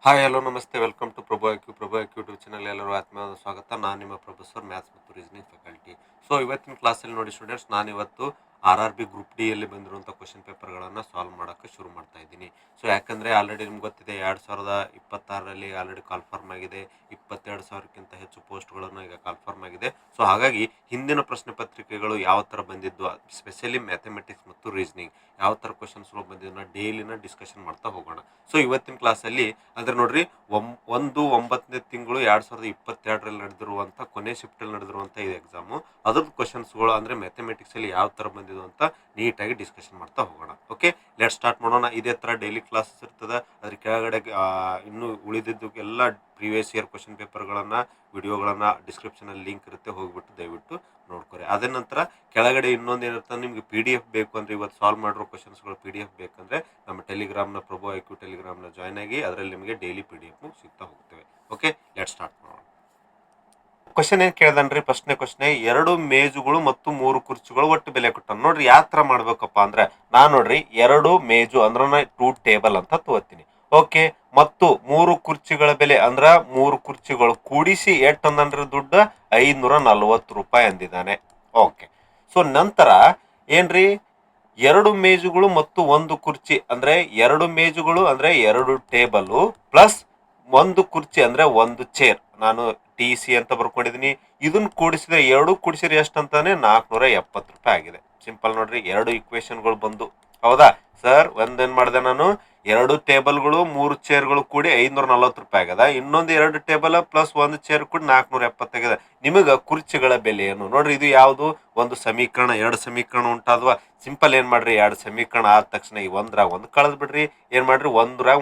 Hi hello ನಮಸ್ತೆ welcome to Prabhu IQ YouTube channel ಎಲ್ಲರೂ ಆತ್ಮೀಯವಾದ ಸ್ವಾಗತ. ನಾನು ನಿಮ್ಮ ಪ್ರೊಫೆಸರ್ ಮ್ಯಾಥ್ಸ್ ಮತ್ತು ರೀಸನಿಂಗ್ ಫ್ಯಾಕಲ್ಟಿ. ಸೊ ಇವತ್ತಿನ ಕ್ಲಾಸಲ್ಲಿ ನೋಡಿ ಸ್ಟೂಡೆಂಟ್ಸ್, ನಾನಿವತ್ತು RRB ಗ್ರೂಪ್ ಡಿ ಯಲ್ಲಿ ಬಂದಿರುವಂಥ ಕ್ವಶನ್ ಪೇಪರ್ಗಳನ್ನು ಸಾಲ್ವ್ ಮಾಡೋಕ್ಕೆ ಶುರು ಮಾಡ್ತಾ ಇದ್ದೀನಿ. ಸೊ ಯಾಕಂದರೆ ಆಲ್ರೆಡಿ ನಿಮ್ಗೆ ಗೊತ್ತಿದೆ 2026ರಲ್ಲಿ ಆಲ್ರೆಡಿ ಕಾಲ್ಫರ್ಮ್ ಆಗಿದೆ. 22,000ಕ್ಕಿಂತ ಹೆಚ್ಚು ಪೋಸ್ಟ್ಗಳನ್ನು ಈಗ ಕಾಲ್ಫರ್ಮ್ ಆಗಿದೆ. ಸೊ ಹಾಗಾಗಿ ಹಿಂದಿನ ಪ್ರಶ್ನೆ ಪತ್ರಿಕೆಗಳು ಯಾವ ಥರ ಬಂದಿದ್ದು, ಸ್ಪೆಷಲಿ ಮ್ಯಾಥಮೆಟಿಕ್ಸ್ ಮತ್ತು ರೀಸನಿಂಗ್ ಯಾವ ಥರ ಕ್ವಶನ್ಸ್ಗಳು ಬಂದಿದ್ದನ್ನ ಡೈಲಿನ ಡಿಸ್ಕಷನ್ ಮಾಡ್ತಾ ಹೋಗೋಣ. ಸೊ ಇವತ್ತಿನ ಕ್ಲಾಸಲ್ಲಿ ಅಂದ್ರೆ ನೋಡ್ರಿ 1-9ನೇ ತಿಂಗಳು 2022ರಲ್ಲಿ ನಡೆದಿರುವಂಥ ಕೊನೆ ಶಿಫ್ಟಲ್ಲಿ ನಡೆದಿರುವಂಥ ಇದು ಎಕ್ಸಾಮು. ಅದ್ರದ್ದು ಕ್ವಶನ್ಸ್ಗಳು ಅಂದರೆ ಮ್ಯಾಥಮೆಟಿಕ್ಸಲ್ಲಿ ಯಾವ ಥರ ಬಂದಿದ್ದು ಅಂತ ನೀಟಾಗಿ ಡಿಸ್ಕಷನ್ ಮಾಡ್ತಾ ಹೋಗೋಣ. ಓಕೆ, ಲೆಟ್ ಸ್ಟಾರ್ಟ್ ಮಾಡೋಣ. ಇದೇ ಥರ ಡೈಲಿ ಕ್ಲಾಸಸ್ ಇರ್ತದೆ. ಅದ್ರ ಕೆಳಗಡೆ ಇನ್ನೂ ಉಳಿದಿದ್ದು ಎಲ್ಲ ಪ್ರೀವಿಯಸ್ ಇಯರ್ ಕ್ವಶನ್ ಪೇಪರ್ಗಳನ್ನು ವಿಡಿಯೋಗಳನ್ನು ಡಿಸ್ಕ್ರಿಪ್ಷನಲ್ಲಿ ಲಿಂಕ್ ಇರುತ್ತೆ, ಹೋಗಿಬಿಟ್ಟು ದಯವಿಟ್ಟು ನೋಡ್ಕೊರಿ. ಅದೇ ನಂತರ ಕೆಳಗಡೆ ಇನ್ನೊಂದು ಏನಿರ್ತದೆ, ನಿಮಗೆ PDF ಬೇಕು ಅಂದರೆ ಇವತ್ತು ಸಾಲ್ವ್ ಮಾಡಿರೋ ಕ್ವಶನ್ಸ್ಗಳು PDF ಬೇಕಂದರೆ ನಮ್ಮ ಟೆಲಿಗ್ರಾಮ್ನ ಪ್ರಭು ಐಕ್ಯೂ ಟೆಲಿಗ್ರಾಮ್ನ ಜಾಯ್ನ್ ಆಗಿ ಅದರಲ್ಲಿ ನಿಮಗೆ ಡೈಲಿ PDF ಸಿಗ್ತಾ ಹೋಗ್ತೇವೆ. ಓಕೆ, ಲೆಟ್ ಸ್ಟಾರ್ಟ್ ಮಾಡೋಣ. ಕ್ವಶನ್ ಏನು ಕೇಳ್ದನ್ರಿ, ಫಸ್ಟ್ನೇ ಕ್ವಶನ್, 2 ಮೇಜುಗಳು ಮತ್ತು 3 ಕುರ್ಚಿಗಳು ಒಟ್ಟು ಬೆಲೆ ಕೊಟ್ಟಾನ. ನೋಡ್ರಿ ಯಾವ ಥರ ಮಾಡ್ಬೇಕಪ್ಪ ಅಂದ್ರೆ, ನಾನು ನೋಡ್ರಿ 2 ಮೇಜು ಅಂದ್ರೆ 2 ಟೇಬಲ್ ಅಂತ ತಗೋತೀನಿ. ಓಕೆ, ಮತ್ತು 3 ಕುರ್ಚಿಗಳ ಬೆಲೆ ಅಂದ್ರ 3 ಕುರ್ಚಿಗಳು ಕೂಡಿಸಿ ಎಷ್ಟು ಅಂದನ್ರಿ ದುಡ್ಡು 540 ರೂಪಾಯಿ ಅಂದಿದ್ದಾನೆ. ಓಕೆ, ಸೊ ನಂತರ ಏನ್ರಿ 2 ಮೇಜುಗಳು ಮತ್ತು 1 ಕುರ್ಚಿ ಅಂದ್ರೆ 2 ಮೇಜುಗಳು ಅಂದ್ರೆ 2 ಟೇಬಲ್ ಪ್ಲಸ್ 1 ಕುರ್ಚಿ ಅಂದ್ರೆ 1 ಚೇರ್. ನಾನು TC ಅಂತ ಬರ್ಕೊಂಡಿದೀನಿ. ಇದನ್ನ ಕೂಡಿಸಿದ್ರೆ 2 ಕೂಡಿಸಿದ್ರೆ ಎಷ್ಟು ಅಂತಾನೆ 470 ರೂಪಾಯಿ ಆಗಿದೆ. ಸಿಂಪಲ್ ನೋಡ್ರಿ, 2 ಇಕ್ವೇಶನ್ಗಳು ಬಂದು. ಹೌದಾ ಸರ್? ಒಂದೇನ್ ಮಾಡಿದೆ ನಾನು, 2 ಟೇಬಲ್ಗಳು 3 ಚೇರ್ಗಳು ಕೂಡಿ 540 ರೂಪಾಯಿ ಆಗದ. ಇನ್ನೊಂದು 2 ಟೇಬಲ್ ಪ್ಲಸ್ 1 ಚೇರ್ ಕೂಡಿ 470 ಆಗಿದೆ. ನಿಮಗ ಕುರ್ಚಿಗಳ ಬೆಲೆ ಏನು ನೋಡ್ರಿ. ಇದು ಯಾವುದು ಒಂದು ಸಮೀಕರಣ, 2 ಸಮೀಕರಣ ಉಂಟಾದ್ವಾ. ಸಿಂಪಲ್ ಏನ್ ಮಾಡ್ರಿ, 2 ಸಮೀಕರಣ ಆದ ತಕ್ಷಣ ಈ ಒಂದ್ರಾಗ ಒಂದು ಕಳೆದ್ ಬಿಡ್ರಿ. ಏನ್ ಮಾಡ್ರಿ, ಒಂದ್ರಾಗ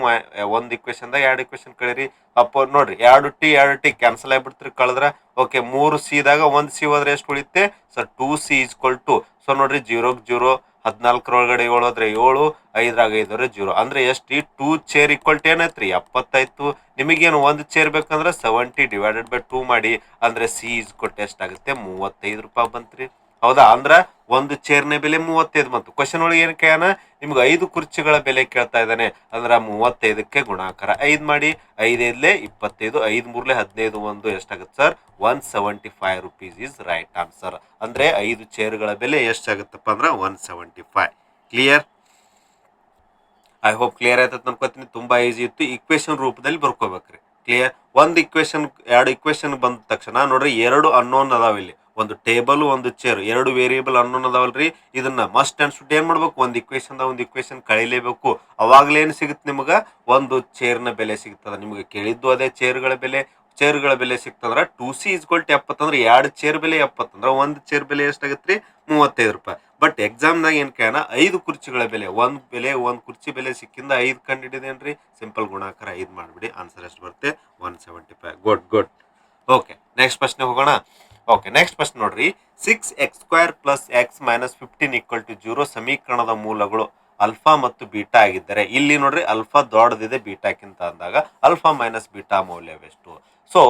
1 ಇಕ್ವೇಶನ್ದಾಗ 2 ಇಕ್ವೇಶನ್ ಕಳೀರಿ. ಅಪ್ಪ ನೋಡ್ರಿ 2 T ಕ್ಯಾನ್ಸಲ್ ಆಗಿಬಿಡ್ತ್ರಿ ಕಳೆದ್ರ. ಓಕೆ, 3C ದಾಗ 1C ಹೋದ್ರೆ ಎಷ್ಟು ಉಳಿತೆ sir? 2C is equal to. So ನೋಡ್ರಿ 0 14 7 ಹೋದ್ರೆ 7, 5 5 0 ಅಂದ್ರೆ ಎಷ್ಟು? 2 ಚೇರ್ ಈಕ್ವಲ್ ಟು ಏನೈತ್ರಿ 70. ನಿಮಗೇನು 1 ಚೇರ್ ಬೇಕಂದ್ರೆ 70 ಡಿವೈಡೆಡ್ ಬೈ 2 ಮಾಡಿ, ಅಂದ್ರೆ C ಈಸ್ಕೊಟ್ಟು ಎಷ್ಟಾಗುತ್ತೆ? 35 ರೂಪಾಯಿ ಬಂತ್ರಿ. ಹೌದಾ? ಅಂದ್ರ 1 ಚೇರ್ನ ಬೆಲೆ 35 ಬಂತು. ಕ್ವಶನ್ ಒಳಗೆ ಏನ್ ಕೇಳನ, ನಿಮ್ಗೆ 5 ಕುರ್ಚಿಗಳ ಬೆಲೆ ಕೇಳ್ತಾ ಇದ್ದಾನೆ. ಅಂದ್ರ 35ಕ್ಕೆ ಗುಣಾಕಾರ 5 ಮಾಡಿ, 5 5 25, 5 3 15, 1 ಎಷ್ಟಾಗುತ್ತೆ sir? 175 rupees is right answer. ಅಂದ್ರೆ 5 ಚೇರ್ಗಳ ಬೆಲೆ ಎಷ್ಟಾಗುತ್ತಪ್ಪ ಅಂದ್ರೆ 175. ಕ್ಲಿಯರ್? ಐ ಹೋಪ್ ಕ್ಲಿಯರ್ ಆಯ್ತದ ಅನ್ಕೋತೀನಿ. ತುಂಬಾ ಈಸಿ ಇತ್ತು. ಇಕ್ವೇಶನ್ ರೂಪದಲ್ಲಿ ಬರ್ಕೋಬೇಕ್ರಿ. ಕ್ಲಿಯರ್? ಒಂದು ಇಕ್ವೇಶನ್ 2 ಇಕ್ವೇಶನ್ ಬಂದ ತಕ್ಷಣ ನೋಡ್ರಿ 2 ಅನ್ನೋನ್ ಅದಾವ ಇಲ್ಲಿ. ಒಂದು ಟೇಬಲ್, ಒಂದು ಚೇರ್, 2 ವೇರಿಯೇಬಲ್ ಅನ್ನೋನ್ ಅದಾವಲ್ರಿ. ಇದನ್ನ ಮಸ್ಟ್ ಅಂಡ್ ಶುಡ್ ಏನ್ ಮಾಡ್ಬೇಕು, ಒಂದು ಇಕ್ವೇಶನ್ ಕಳಿಲೇಬೇಕು. ಅವಾಗ್ಲೇ ಏನ್ ಸಿಗುತ್ತೆ ನಿಮ್ಗ? ಒಂದು ಚೇರ್ನ ಬೆಲೆ ಸಿಗ್ತದ. ನಿಮ್ಗೆ ಕೇಳಿದ್ದು ಅದೇ ಚೇರ್ಗಳ ಬೆಲೆ ಸಿಕ್ತಂದ್ರ 2C ಈಸ್ಕೊಲ್ ಟು 70 ಅಂದ್ರೆ 2 ಚೇರ್ ಬೆಲೆ 70 ಅಂದ್ರೆ 1 ಚೇರ್ ಬೆಲೆ ಎಷ್ಟಾಗತ್ರಿ? 35 ರೂಪಾಯಿ. ಬಟ್ ಎಕ್ಸಾಮ್ನಾಗ ಏನ್ ಕೇಳೋಣ, 5 ಕುರ್ಚಿಗಳ ಬೆಲೆ, 1 ಕುರ್ಚಿ ಬೆಲೆ ಸಿಕ್ಕಿಂದ 5 ಕಂಡು ಹಿಡಿದೇನ್ರಿ. ಸಿಂಪಲ್ ಗುಣಾಕಾರ 5 ಮಾಡ್ಬಿಡಿ, ಆನ್ಸರ್ ಎಷ್ಟು ಬರುತ್ತೆ? 175. ಗುಡ್. ಓಕೆ, ನೆಕ್ಸ್ಟ್ ಪ್ರಶ್ನೆ ಹೋಗೋಣ. ಓಕೆ, ನೆಕ್ಸ್ಟ್ ಪ್ರಶ್ನೆ ನೋಡ್ರಿ, 6x² plus x minus 15 equal to 0 ಸಮೀಕರಣದ ಮೂಲಗಳು ಅಲ್ಫಾ ಮತ್ತು ಬೀಟಾ ಆಗಿದ್ದರೆ, ಇಲ್ಲಿ ನೋಡ್ರಿ ಅಲ್ಫಾ ದೊಡ್ಡದಿದೆ ಬೀಟಾಕ್ಕಿಂತ ಅಂದಾಗ ಅಲ್ಫಾ ಮೈನಸ್ ಬೀಟಾ ಮೌಲ್ಯವೆಷ್ಟು? ಸೊ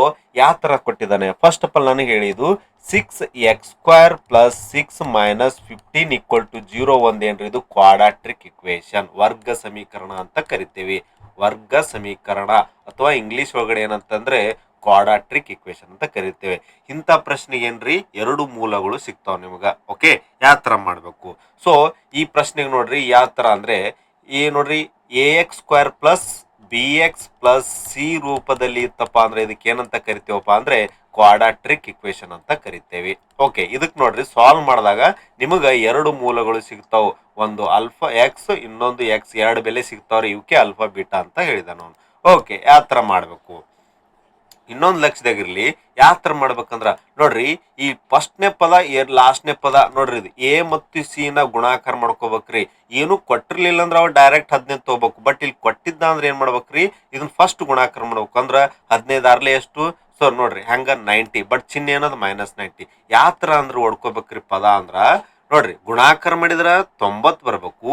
ಯಾವ ತರ ಕೊಟ್ಟಿದ್ದಾನೆ, ಫಸ್ಟ್ ಆಫ್ ಆಲ್ ನನಗೆ ಹೇಳಿದ್ದು 6x² plus 6 minus 15 equal to 0 ಒಂದೇನ್ರಿ, ಇದು ಕ್ವಾಡ್ರಾಟ್ರಿಕ್ ಇಕ್ವೇಶನ್, ವರ್ಗ ಸಮೀಕರಣ ಅಂತ ಕರಿತೀವಿ. ವರ್ಗ ಸಮೀಕರಣ ಅಥವಾ ಇಂಗ್ಲಿಷ್ ಒಳಗಡೆ ಏನಂತಂದ್ರೆ ಕ್ವಾಡ್ರಾಟ್ರಿಕ್ ಇಕ್ವೇಶನ್ ಅಂತ ಕರಿತೇವೆ. ಇಂಥ ಪ್ರಶ್ನೆಗೆ ಏನ್ರಿ 2 ಮೂಲಗಳು ಸಿಗ್ತಾವ ನಿಮ್ಗ. ಓಕೆ, ಯಾವ ತರ ಮಾಡ್ಬೇಕು? ಸೊ ಈ ಪ್ರಶ್ನೆಗೆ ನೋಡ್ರಿ ಯಾವ ತರ ಅಂದ್ರೆ, ನೋಡ್ರಿ ax² plus bx plus c ರೂಪದಲ್ಲಿ ಇತ್ತಪ್ಪ ಅಂದ್ರೆ ಇದಕ್ಕೆ ಏನಂತ ಕರಿತೇವಪ್ಪ ಅಂದ್ರೆ ಕ್ವಾಡ್ರಾಟ್ರಿಕ್ ಇಕ್ವೇಶನ್ ಅಂತ ಕರಿತೇವೆ. ಓಕೆ, ಇದಕ್ ನೋಡ್ರಿ ಸಾಲ್ವ್ ಮಾಡಿದಾಗ ನಿಮಗ 2 ಮೂಲಗಳು ಸಿಗ್ತಾವ. ಒಂದು ಆಲ್ಫಾ ಎಕ್ಸ್, ಇನ್ನೊಂದು ಎಕ್ಸ್, 2 ಬೆಲೆ ಸಿಗ್ತಾವ್ರಿ. ಇವಕ್ಕೆ ಆಲ್ಫಾ ಬೀಟಾ ಅಂತ ಹೇಳಿದ ನಾನು. ಓಕೆ, ಯಾವ ತರ ಮಾಡ್ಬೇಕು? ಇನ್ನೊಂದು ಲಕ್ಷದಾಗಿರ್ಲಿ, ಯಾವ ತರ ಮಾಡ್ಬೇಕಂದ್ರ ನೋಡ್ರಿ, ಈ ಫಸ್ಟ್ನೇ ಪದ ಲಾಸ್ಟ್ನೇ ಪದ ನೋಡ್ರಿ, ಇದು ಎ ಮತ್ತು ಸಿ ನ ಗುಣಾಕಾರ ಮಾಡ್ಕೋಬೇಕ್ರಿ. ಏನು ಕೊಟ್ಟಿರ್ಲಿಲ್ಲ ಅಂದ್ರೆ ಅವ್ ಡೈರೆಕ್ಟ್ 15 ತಗೋಬೇಕು. ಬಟ್ ಇಲ್ಲಿ ಕೊಟ್ಟಿದ್ದ ಅಂದ್ರೆ ಏನ್ ಮಾಡ್ಬೇಕ್ರಿ, ಇದನ್ನ ಫಸ್ಟ್ ಗುಣಾಕಾರ ಮಾಡ್ಬೇಕು. ಅಂದ್ರ 15 ಆರ್ಲೆ ಎಷ್ಟು? ಸೊ ನೋಡ್ರಿ ಹಂಗ 90, ಬಟ್ ಚಿಹ್ನೆ ಏನದ -90. ಯಾವ ತರ ಅಂದ್ರೆ ಓಡ್ಕೋಬೇಕ್ರಿ ಪದ ಅಂದ್ರ, ನೋಡ್ರಿ ಗುಣಾಕಾರ ಮಾಡಿದ್ರ 90 ಬರ್ಬೇಕು.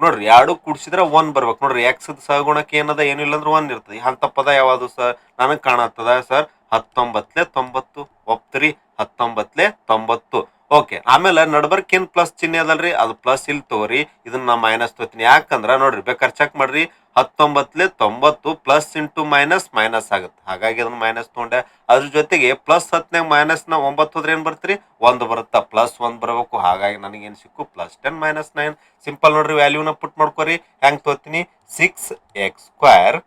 ನೋಡ್ರಿ 2 ಕೂಡಿಸಿದ್ರ 1 ಬರ್ಬೇಕು. ನೋಡ್ರಿ ಎಕ್ಸ್ ಸಹಗುಣಕ್ಕೆ ಏನದ, ಏನಿಲ್ಲ ಅಂದ್ರೆ 1 ಇರ್ತದೆ. ಅಂತ ಪದ ಯಾವುದು ಸರ್ ನನಗ್ ಕಾಣತ್ತದ? ಸರ್ 19 90 ಒಪ್ತರಿ, 19 90 ಓಕೆ, ಆಮೇಲೆ ನಡ್ಬರ್ಕ್ ಏನ್ ಪ್ಲಸ್ ಚಿಹ್ನೆ ಅದಲ್ರಿ, ಅದು ಪ್ಲಸ್ ಇಲ್ಲಿ ತಗೋರಿ, ಇದನ್ನ ನಾ ಮೈನಸ್ ತಗೋತೀನಿ. ಯಾಕಂದ್ರ ನೋಡ್ರಿ, ಬೇಕಾದ್ರೆ ಚೆಕ್ ಮಾಡ್ರಿ, 19 ಪ್ಲಸ್ ಇಂಟು ಮೈನಸ್ ಮೈನಸ್ ಆಗುತ್ತೆ, ಹಾಗಾಗಿ ಅದನ್ನ ಮೈನಸ್ ತಗೊಂಡೆ. ಅದ್ರ ಜೊತೆಗೆ ಪ್ಲಸ್ 10 ಮೈನಸ್ 9 ಹೋದ್ರೆ ಏನ್ ಬರ್ತೀರಿ, 1 ಬರುತ್ತಾ, ಪ್ಲಸ್ 1 ಬರಬೇಕು. ಹಾಗಾಗಿ ನನಗೇನು ಸಿಕ್ಕು +10 - 9. ಸಿಂಪಲ್ ನೋಡ್ರಿ, ವ್ಯಾಲ್ಯೂನ ಪುಟ್ ಮಾಡ್ಕೊರಿ. ಹೆಂಗ್ ತಗೋತೀನಿ, 6x².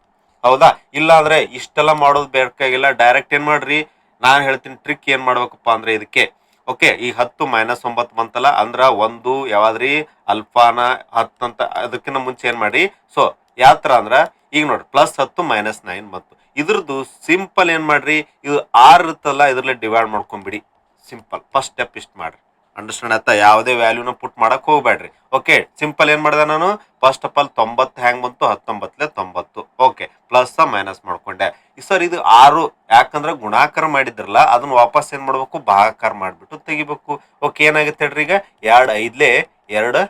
ಹೌದಾ, ಇಲ್ಲ ಅಂದ್ರೆ ಇಷ್ಟೆಲ್ಲ ಮಾಡೋದು ಬೇಕಾಗಿಲ್ಲ, ಡೈರೆಕ್ಟ್ ಏನ್ ಮಾಡ್ರಿ, ನಾನು ಹೇಳ್ತೀನಿ ಟ್ರಿಕ್ ಏನ್ ಮಾಡ್ಬೇಕಪ್ಪ ಅಂದ್ರೆ ಇದಕ್ಕೆ. ಓಕೆ, ಈ 10 - 9 ಬಂತಲ್ಲ, ಅಂದ್ರ ಒಂದು ಯಾವಾದ್ರಿ ಅಲ್ಫಾನ 10 ಅಂತ, ಅದಕ್ಕಿಂತ ಮುಂಚೆ ಏನ್ ಮಾಡಿ. ಸೊ ಯಾವ ತರ ಅಂದ್ರ, ಈಗ ನೋಡ್ರಿ +10 - 9 ಬಂತು. ಇದ್ರದ್ದು ಸಿಂಪಲ್ ಏನ್ ಮಾಡ್ರಿ, ಇದು 6 ಇರುತ್ತಲ್ಲ, ಇದ್ರಲ್ಲೇ ಡಿವೈಡ್ ಮಾಡ್ಕೊಂಡ್ಬಿಡಿ. ಸಿಂಪಲ್ ಫಸ್ಟ್ ಸ್ಟೆಪ್ ಇಷ್ಟ ಮಾಡ್ರಿ. ಅಂಡರ್ಸ್ಟ್ಯಾಂಡ್ ಆಯ್ತಾ, ಯಾವುದೇ ವ್ಯಾಲ್ಯೂನ ಪುಟ್ ಮಾಡಕ್ ಹೋಗ್ಬೇಡ್ರಿ. ಓಕೆ, ಸಿಂಪಲ್ ಏನ್ ಮಾಡಿದೆ ನಾನು, ಫಸ್ಟ್ ಆಫ್ ಆಲ್ 90 ಹೆಂಗ್ ಬಂತು, 19 ಓಕೆ, ಪ್ಲಸ್ ಮೈನಸ್ ಮಾಡ್ಕೊಂಡೆ. ಸರ್ ಇದು 6, ಯಾಕಂದ್ರೆ ಗುಣಾಕಾರ ಮಾಡಿದ್ರಲ್ಲ, ಅದನ್ನ ವಾಪಸ್ ಏನ್ ಮಾಡ್ಬೇಕು, ಭಾಗಾಕಾರ ಮಾಡ್ಬಿಟ್ಟು ತೆಗಿಬೇಕು. ಓಕೆ, ಏನಾಗುತ್ತೆ ಹೇಳ್ರಿ, ಈಗ 2 5 2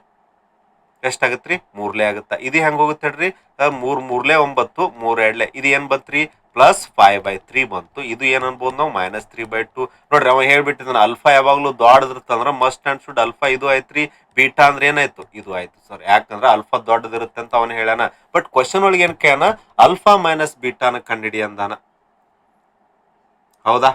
ಎಷ್ಟಾಗತ್ರಿ, 3 ಆಗುತ್ತಾ. ಇದು ಹೆಂಗ್ ಹೋಗುತ್ತೆ ಹೇಳ್ರಿ, 3 3 9 3 2 ಇದು ಏನ್ ಬಂತ್ರಿ, +5/3 ಬಂತು. ಇದು ಏನ್ ಅನ್ಬೋದು ನಾವು, -3/2. ನೋಡ್ರಿ, ಅವ ಹೇಳ್ಬಿಟ್ಟಿದ್ದಾನ ಅಲ್ಫಾ ಯಾವಾಗ್ಲೂ ದೊಡ್ಡದಿರುತ್ತಂದ್ರ ಮಸ್ಟ್ ಅಂಡ್ ಶುಡ್ ಅಲ್ಫಾ ಇದು ಆಯ್ತ್ರಿ, ಬೀಟಾ ಅಂದ್ರೆ ಏನಾಯ್ತು, ಇದು ಆಯ್ತು ಸರ್. ಯಾಕಂದ್ರೆ ಅಲ್ಫಾ ದೊಡ್ಡದಿರುತ್ತೆ ಅಂತ ಅವನು ಹೇಳ್ಯಾನ. ಬಟ್ ಕ್ವಶನ್ ಒಳಗೆ ಏನ್ ಕೇಳನ, ಅಲ್ಫಾ ಮೈನಸ್ ಬೀಟಾನ ಕಂಡಿಡಿ ಅಂದಾನ. ಹೌದಾ,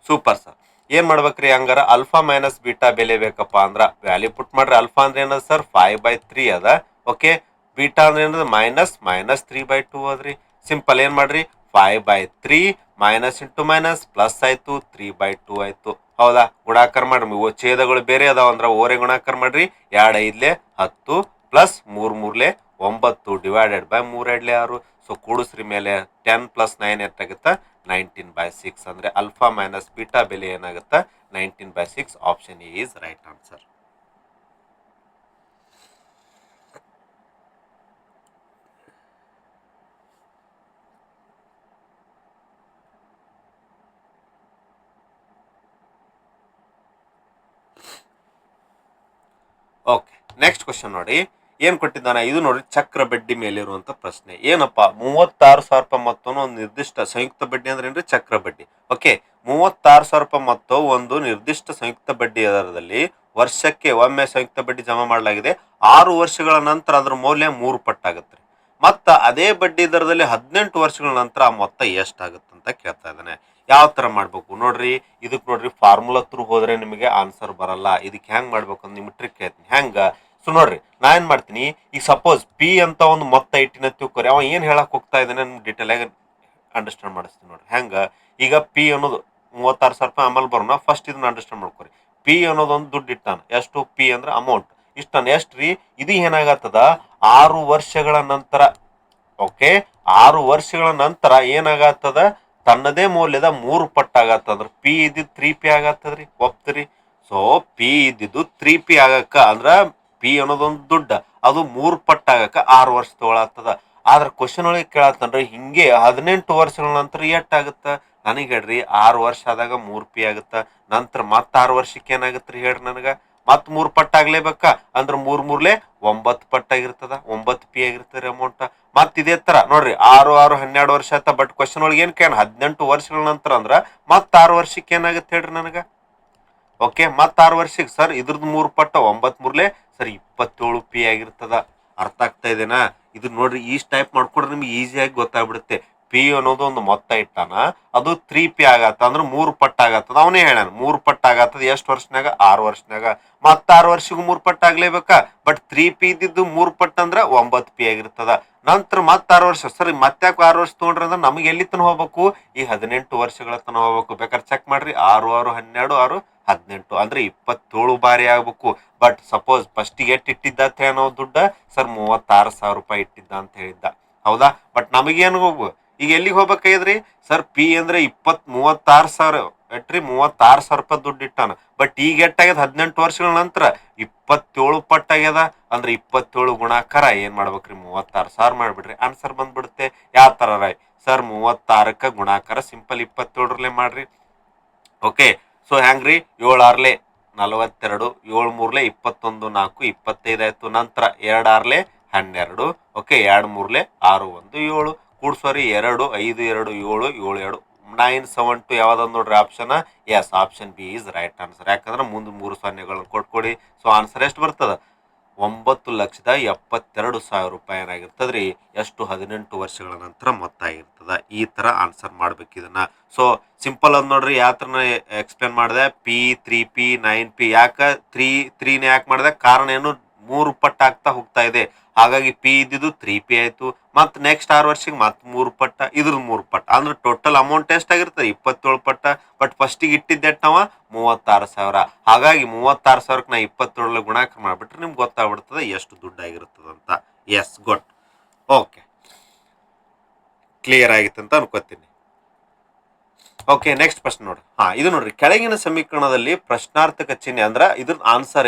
ಸೂಪರ್ ಸರ್. ಏನ್ ಮಾಡ್ಬೇಕ್ರಿ, ಹಂಗಾರ ಅಲ್ಫಾ ಮೈನಸ್ ಬೀಟಾ ಬೆಲೆ ಬೇಕಪ್ಪ ಅಂದ್ರ ವ್ಯಾಲ್ಯೂ ಪುಟ್ ಮಾಡ್ರಿ. ಅಲ್ಫಾ ಅಂದ್ರೆ ಏನದ ಸರ್, 5/3 ಅದ. ಓಕೆ, ಬೀಟಾ ಅಂದ್ರೆ ಏನದ, -3/2 ಅದ್ರಿ. ಸಿಂಪಲ್ ಏನ್ ಮಾಡ್ರಿ, 5/3 ಮೈನಸ್ ಇಂಟು ಮೈನಸ್ ಪ್ಲಸ್ ಆಯ್ತು, 3/2 ಆಯ್ತು. ಹೌದಾ, ಗುಣಾಕಾರ ಮಾಡ್ರಿ. ಛೇದಗಳು ಬೇರೆ ಅದಾವ ಅಂದ್ರ ಓರೆ ಗುಣಾಕಾರ ಮಾಡ್ರಿ. 2 5 10 ಪ್ಲಸ್ 3 3 9 ಡಿವೈಡೆಡ್ ಬೈ 3 2 6. ಸೊ ಕೂಡಿಸ್ರಿ ಮೇಲೆ 10 + 9 ಎಷ್ಟಾಗುತ್ತಾ, 19/6. ಅಂದ್ರೆ ಅಲ್ಫಾ ಮೈನಸ್ ಬೀಟಾ ಬೆಲೆ ಏನಾಗುತ್ತಾ, 19/6. Option A is right answer. Okay, next question ನೋಡಿ, ಏನ್ ಕೊಟ್ಟಿದ್ದಾನೆ ಇದು ನೋಡ್ರಿ, ಚಕ್ರ ಬಡ್ಡಿ ಮೇಲೆ ಇರುವಂತ ಪ್ರಶ್ನೆ. ಏನಪ್ಪಾ, 36,000 ರೂಪಾಯಿ ಮೊತ್ತವನ್ನು ಒಂದು ನಿರ್ದಿಷ್ಟ ಸಂಯುಕ್ತ ಬಡ್ಡಿ ಅಂದ್ರೆ ಏನ್ರಿ, ಚಕ್ರ ಬಡ್ಡಿ. ಓಕೆ, 36,000 ರೂಪಾಯಿ ಮೊತ್ತ ಒಂದು ನಿರ್ದಿಷ್ಟ ಸಂಯುಕ್ತ ಬಡ್ಡಿ ದರದಲ್ಲಿ ವರ್ಷಕ್ಕೆ ಒಮ್ಮೆ ಸಂಯುಕ್ತ ಬಡ್ಡಿ ಜಮಾ ಮಾಡಲಾಗಿದೆ. 6 ವರ್ಷಗಳ ನಂತರ ಅದರ ಮೌಲ್ಯ 3 ಪಟ್ಟಾಗುತ್ತೆ. ಮತ್ತ ಅದೇ ಬಡ್ಡಿ ದರದಲ್ಲಿ 18 ವರ್ಷಗಳ ನಂತರ ಆ ಮೊತ್ತ ಎಷ್ಟಾಗುತ್ತೆ ಅಂತ ಕೇಳ್ತಾ ಇದ್ದಾನೆ. ಯಾವ ತರ ಮಾಡ್ಬೇಕು ನೋಡ್ರಿ, ಇದಕ್ ನೋಡ್ರಿ ಫಾರ್ಮುಲಾ ಥ್ರೂ ಹೋದ್ರೆ ನಿಮಗೆ ಆನ್ಸರ್ ಬರಲ್ಲ. ಇದಕ್ಕೆ ಹೆಂಗ್ ಮಾಡ್ಬೇಕು ಅಂತ ನಿಮ್ಗೆ ಟ್ರಿಕ್ ಹೇಳ್ತೀನಿ. ಹೆಂಗ, ಸೊ ನೋಡ್ರಿ, ನಾ ಏನ್ ಮಾಡ್ತೀನಿ, ಈಗ ಸಪೋಸ್ ಪಿ ಅಂತ ಒಂದು ಮೊತ್ತ ಇಟ್ಟಿನ ತಿಳ್ಕೊರಿ, ಅವ ಏನ್ ಹೇಳಕ್ ಹೋಗ್ತಾ ಇದ್ದಾನೆ ಡಿಟೇಲ್ ಆಗಿ ಅಂಡರ್ಸ್ಟ್ಯಾಂಡ್ ಮಾಡಿಸ್ತೀನಿ ನೋಡ್ರಿ. ಹೆಂಗ, ಈಗ ಪಿ ಅನ್ನೋದು 36,000 ರೂಪಾಯಿ ಆಮೇಲೆ ಬರೋಣ, ಫಸ್ಟ್ ಇದನ್ನ ಅಂಡರ್ಸ್ಟ್ಯಾಂಡ್ ಮಾಡ್ಕೊರಿ. ಪಿ ಅನ್ನೋದೊಂದು ದುಡ್ಡು ಇಟ್ಟಾನ, ಎಷ್ಟು, ಪಿ ಅಂದ್ರೆ ಅಮೌಂಟ್ ಇಷ್ಟಾನ, ಎಷ್ಟ್ರಿ, ಇದು ಏನಾಗತ್ತದ 6 ವರ್ಷಗಳ ನಂತರ. ಓಕೆ, 6 ವರ್ಷಗಳ ನಂತರ ಏನಾಗತ್ತದ, ತನ್ನದೇ ಮೌಲ್ಯದ 3 ಪಟ್ಟಾಗತ್ತ. ಅಂದ್ರೆ ಪಿ ಇದ್ದಿದ್ 3p ಆಗತ್ತದ್ರಿ, ಒಪ್ತರಿ. ಸೊ ಪಿ ಇದ್ದಿದ್ದು 3p ಆಗಕ್ಕ ಅಂದ್ರ ಪಿ ಅನ್ನೋದೊಂದು ದುಡ್ಡ, ಅದು 3 ಪಟ್ಟಾಗಕ್ಕ 6 ವರ್ಷ ತಗೊಳತ್ತದ. ಆದ್ರ ಕ್ವಶನ್ ಒಳಗೆ ಕೇಳತ್ತನ್ರಿ, ಹಿಂಗೆ 18 ವರ್ಷಗಳ ನಂತರ ಎಷ್ಟಾಗುತ್ತ, ನನಗೆ ಹೇಳ್ರಿ. 6 ವರ್ಷ ಆದಾಗ 3p ಆಗುತ್ತ, ನಂತರ ಮತ್ತ 6 ವರ್ಷಕ್ಕೆ ಏನಾಗತ್ರಿ ಹೇಳ್ರಿ ನನಗ, ಮತ್ 3 ಪಟ್ಟಾಗ್ಲೇಬೇಕಾ, ಅಂದ್ರ 3 3 9 ಪಟ್ಟಾಗಿರ್ತದ, 9p ಆಗಿರ್ತದ್ರಿ ಅಮೌಂಟ್. ಮತ್ ಇದೇ ತರ ನೋಡ್ರಿ, 6 6 12 ವರ್ಷ ಆಯ್ತಾ. ಬಟ್ ಕ್ವಶನ್ ಒಳಗೆ ಏನ್ ಕೇಳ, 18 ವರ್ಷಗಳ ನಂತರ ಅಂದ್ರ ಮತ್ 6 ವರ್ಷಕ್ಕೆ ಏನಾಗುತ್ತೆ ಹೇಳ್ರಿ ನನಗ. ಓಕೆ, ಮತ್ 6 ವರ್ಷಕ್ಕೆ ಸರ್ ಇದ್ರದ್ದು 3 ಪಟ್ಟ 9 3 ಸರ್ 27p ಆಗಿರ್ತದ. ಅರ್ಥ ಆಗ್ತಾ ಇದೆನಾ, ಇದು ನೋಡ್ರಿ, ಈ ಟೈಪ್ ಮಾಡ್ಕೊಂಡ್ರೆ ನಿಮ್ಗೆ ಈಸಿಯಾಗಿ ಗೊತ್ತಾಗ್ಬಿಡುತ್ತೆ. ಪಿ ಅನ್ನೋದು ಒಂದು ಮೊತ್ತ ಇಟ್ಟಾನ, ಅದು 3p ಆಗತ್ತ, ಅಂದ್ರೆ 3 ಪಟ್ಟ ಆಗತ್ತದ. ಅವನೇ ಹೇಳಾನ 3 ಪಟ್ಟ ಆಗತ್ತದ, ಎಷ್ಟು ವರ್ಷನಾಗ, 6 ವರ್ಷನಾಗ. ಮತ್ತ 6 ವರ್ಷಗೂ 3 ಪಟ್ಟ ಆಗ್ಲೇಬೇಕಾ, ಬಟ್ 3p ಇದ್ದಿದ್ದು 3 ಪಟ್ಟ ಅಂದ್ರ 9p ಆಗಿರ್ತದ. ನಂತರ ಮತ್ತ 6 ವರ್ಷ, ಸರಿ ಮತ್ತ್ಯಾಕೆ 6 ವರ್ಷ ತಗೊಂಡ್ರಿ ಅಂದ್ರೆ ನಮಗೆ ಎಲ್ಲಿ ತನ ಹೋಗ್ಬೇಕು, ಈ 18 ವರ್ಷಗಳ ತನ ಹೋಗ್ಬೇಕು. ಬೇಕಾದ್ರೆ ಚೆಕ್ ಮಾಡ್ರಿ, 6 6 12 6 18 ಅಂದ್ರೆ 27 ಬಾರಿ ಆಗ್ಬೇಕು. ಬಟ್ ಸಪೋಸ್ ಫಸ್ಟಿಗೆ ಎಷ್ಟು ಇಟ್ಟಿದ್ದ ಅಂತ ಹೇಳಿ ನಾವು ದುಡ್ಡ, ಸರ್ 36,000 ರೂಪಾಯಿ ಇಟ್ಟಿದ್ದ ಅಂತ ಹೇಳಿದ್ದ. ಹೌದಾ, ಬಟ್ ನಮಗೇನು ಹೋಗು, ಈಗ ಎಲ್ಲಿಗೆ ಹೋಗ್ಬೇಕಾಗಿದ್ರಿ ಸರ್, ಪಿ ಅಂದ್ರೆ 36,000 ಎಟ್ರಿ, 36,000 ರೂಪಾಯಿ ದುಡ್ಡು ಇಟ್ಟಾನ. ಬಟ್ ಈಗ ಎಟ್ಟಾಗ್ಯದ, 18 ವರ್ಷಗಳ ನಂತರ 27 ಪಟ್ಟಾಗ್ಯದ. ಅಂದ್ರೆ 27 ಗುಣಾಕಾರ ಏನ್ ಮಾಡ್ಬೇಕ್ರಿ, 36,000 ಮಾಡ್ಬಿಡ್ರಿ, ಆನ್ಸರ್ ಬಂದ್ಬಿಡುತ್ತೆ. ಯಾವ ತರ ಸರ್, 36ಕ್ಕ ಗುಣಾಕಾರ ಸಿಂಪಲ್ 27ರಲ್ಲೇ ಮಾಡ್ರಿ. ಓಕೆ, ಸೊ ಹೆಂಗ್ರಿ, 7 6 42, 7 3 21 4 25 ಆಯ್ತು. ನಂತರ 2 6 12, ಓಕೆ, 2 3 6 1 7 ಕೂಡ್ಸೋರಿ, 2 5 2 7 7 2 972 ಯಾವ್ದು ನೋಡ್ರಿ option? Yes, option B is right answer. ಯಾಕಂದ್ರೆ ಮುಂದೆ 3 ಸೊನ್ನೆಗಳನ್ನು ಕೊಟ್ಕೊಡಿ. ಸೊ ಆನ್ಸರ್ ಎಷ್ಟು ಬರ್ತದ? 9,72,000 ರೂಪಾಯಿ ಏನಾಗಿರ್ತದ್ರಿ? ಎಷ್ಟು? 18 ವರ್ಷಗಳ ನಂತರ ಮೊತ್ತ ಆಗಿರ್ತದ. ಈ ತರ ಆನ್ಸರ್ ಮಾಡ್ಬೇಕು ಇದನ್ನ. ಸೊ ಸಿಂಪಲ್ ಅದ್ ನೋಡ್ರಿ, ಯಾವ ತರ ಎಕ್ಸ್ಪ್ಲೇನ್ ಮಾಡಿದೆ. P 3P 9P. ಯಾಕ 3 ಯಾಕೆ ಮಾಡಿದೆ? ಕಾರಣ ಏನು? 3 ಪಟ್ಟು ಆಗ್ತಾ ಹೋಗ್ತಾ ಇದೆ. ಹಾಗಾಗಿ P ಇದ್ದಿದ್ದು 3P ಆಯ್ತು. ಮತ್ತೆ ನೆಕ್ಸ್ಟ್ 6 ವರ್ಷಕ್ಕೆ ಮತ್ತೆ 3 ಪಟ್ಟ, ಇದ್ರ 3 ಪಟ್ಟ, ಅಂದ್ರೆ ಟೋಟಲ್ ಅಮೌಂಟ್ ಎಷ್ಟಾಗಿರ್ತದೆ? 27 ಪಟ್ಟ. ಬಟ್ ಫಸ್ಟಿಗೆ ಇಟ್ಟಿದ್ದೆಟ್ ನಾವು 36,000. ಹಾಗಾಗಿ 36,000ಕ್ಕೆ ನಾ 27 ಗುಣಾಕಾರ ಮಾಡ್ಬಿಟ್ರೆ ನಿಮ್ಗೆ ಗೊತ್ತಾಗ್ಬಿಡ್ತದೆ ಎಷ್ಟು ದುಡ್ಡು ಆಗಿರ್ತದಂತ. Yes, good. ಓಕೆ, ಕ್ಲಿಯರ್ ಆಗಿತ್ತು ಅಂತ ಅನ್ಕೋತೀನಿ. ಓಕೆ, ನೆಕ್ಸ್ಟ್ ಪ್ರಶ್ನೆ ನೋಡ್ರಿ. ಇದು ನೋಡ್ರಿ, ಕೆಳಗಿನ ಸಮೀಕರಣದಲ್ಲಿ ಪ್ರಶ್ನಾರ್ಥಕ ಚಿಹ್ನೆ ಅಂದ್ರ ಇದ್ರ ಆನ್ಸರ್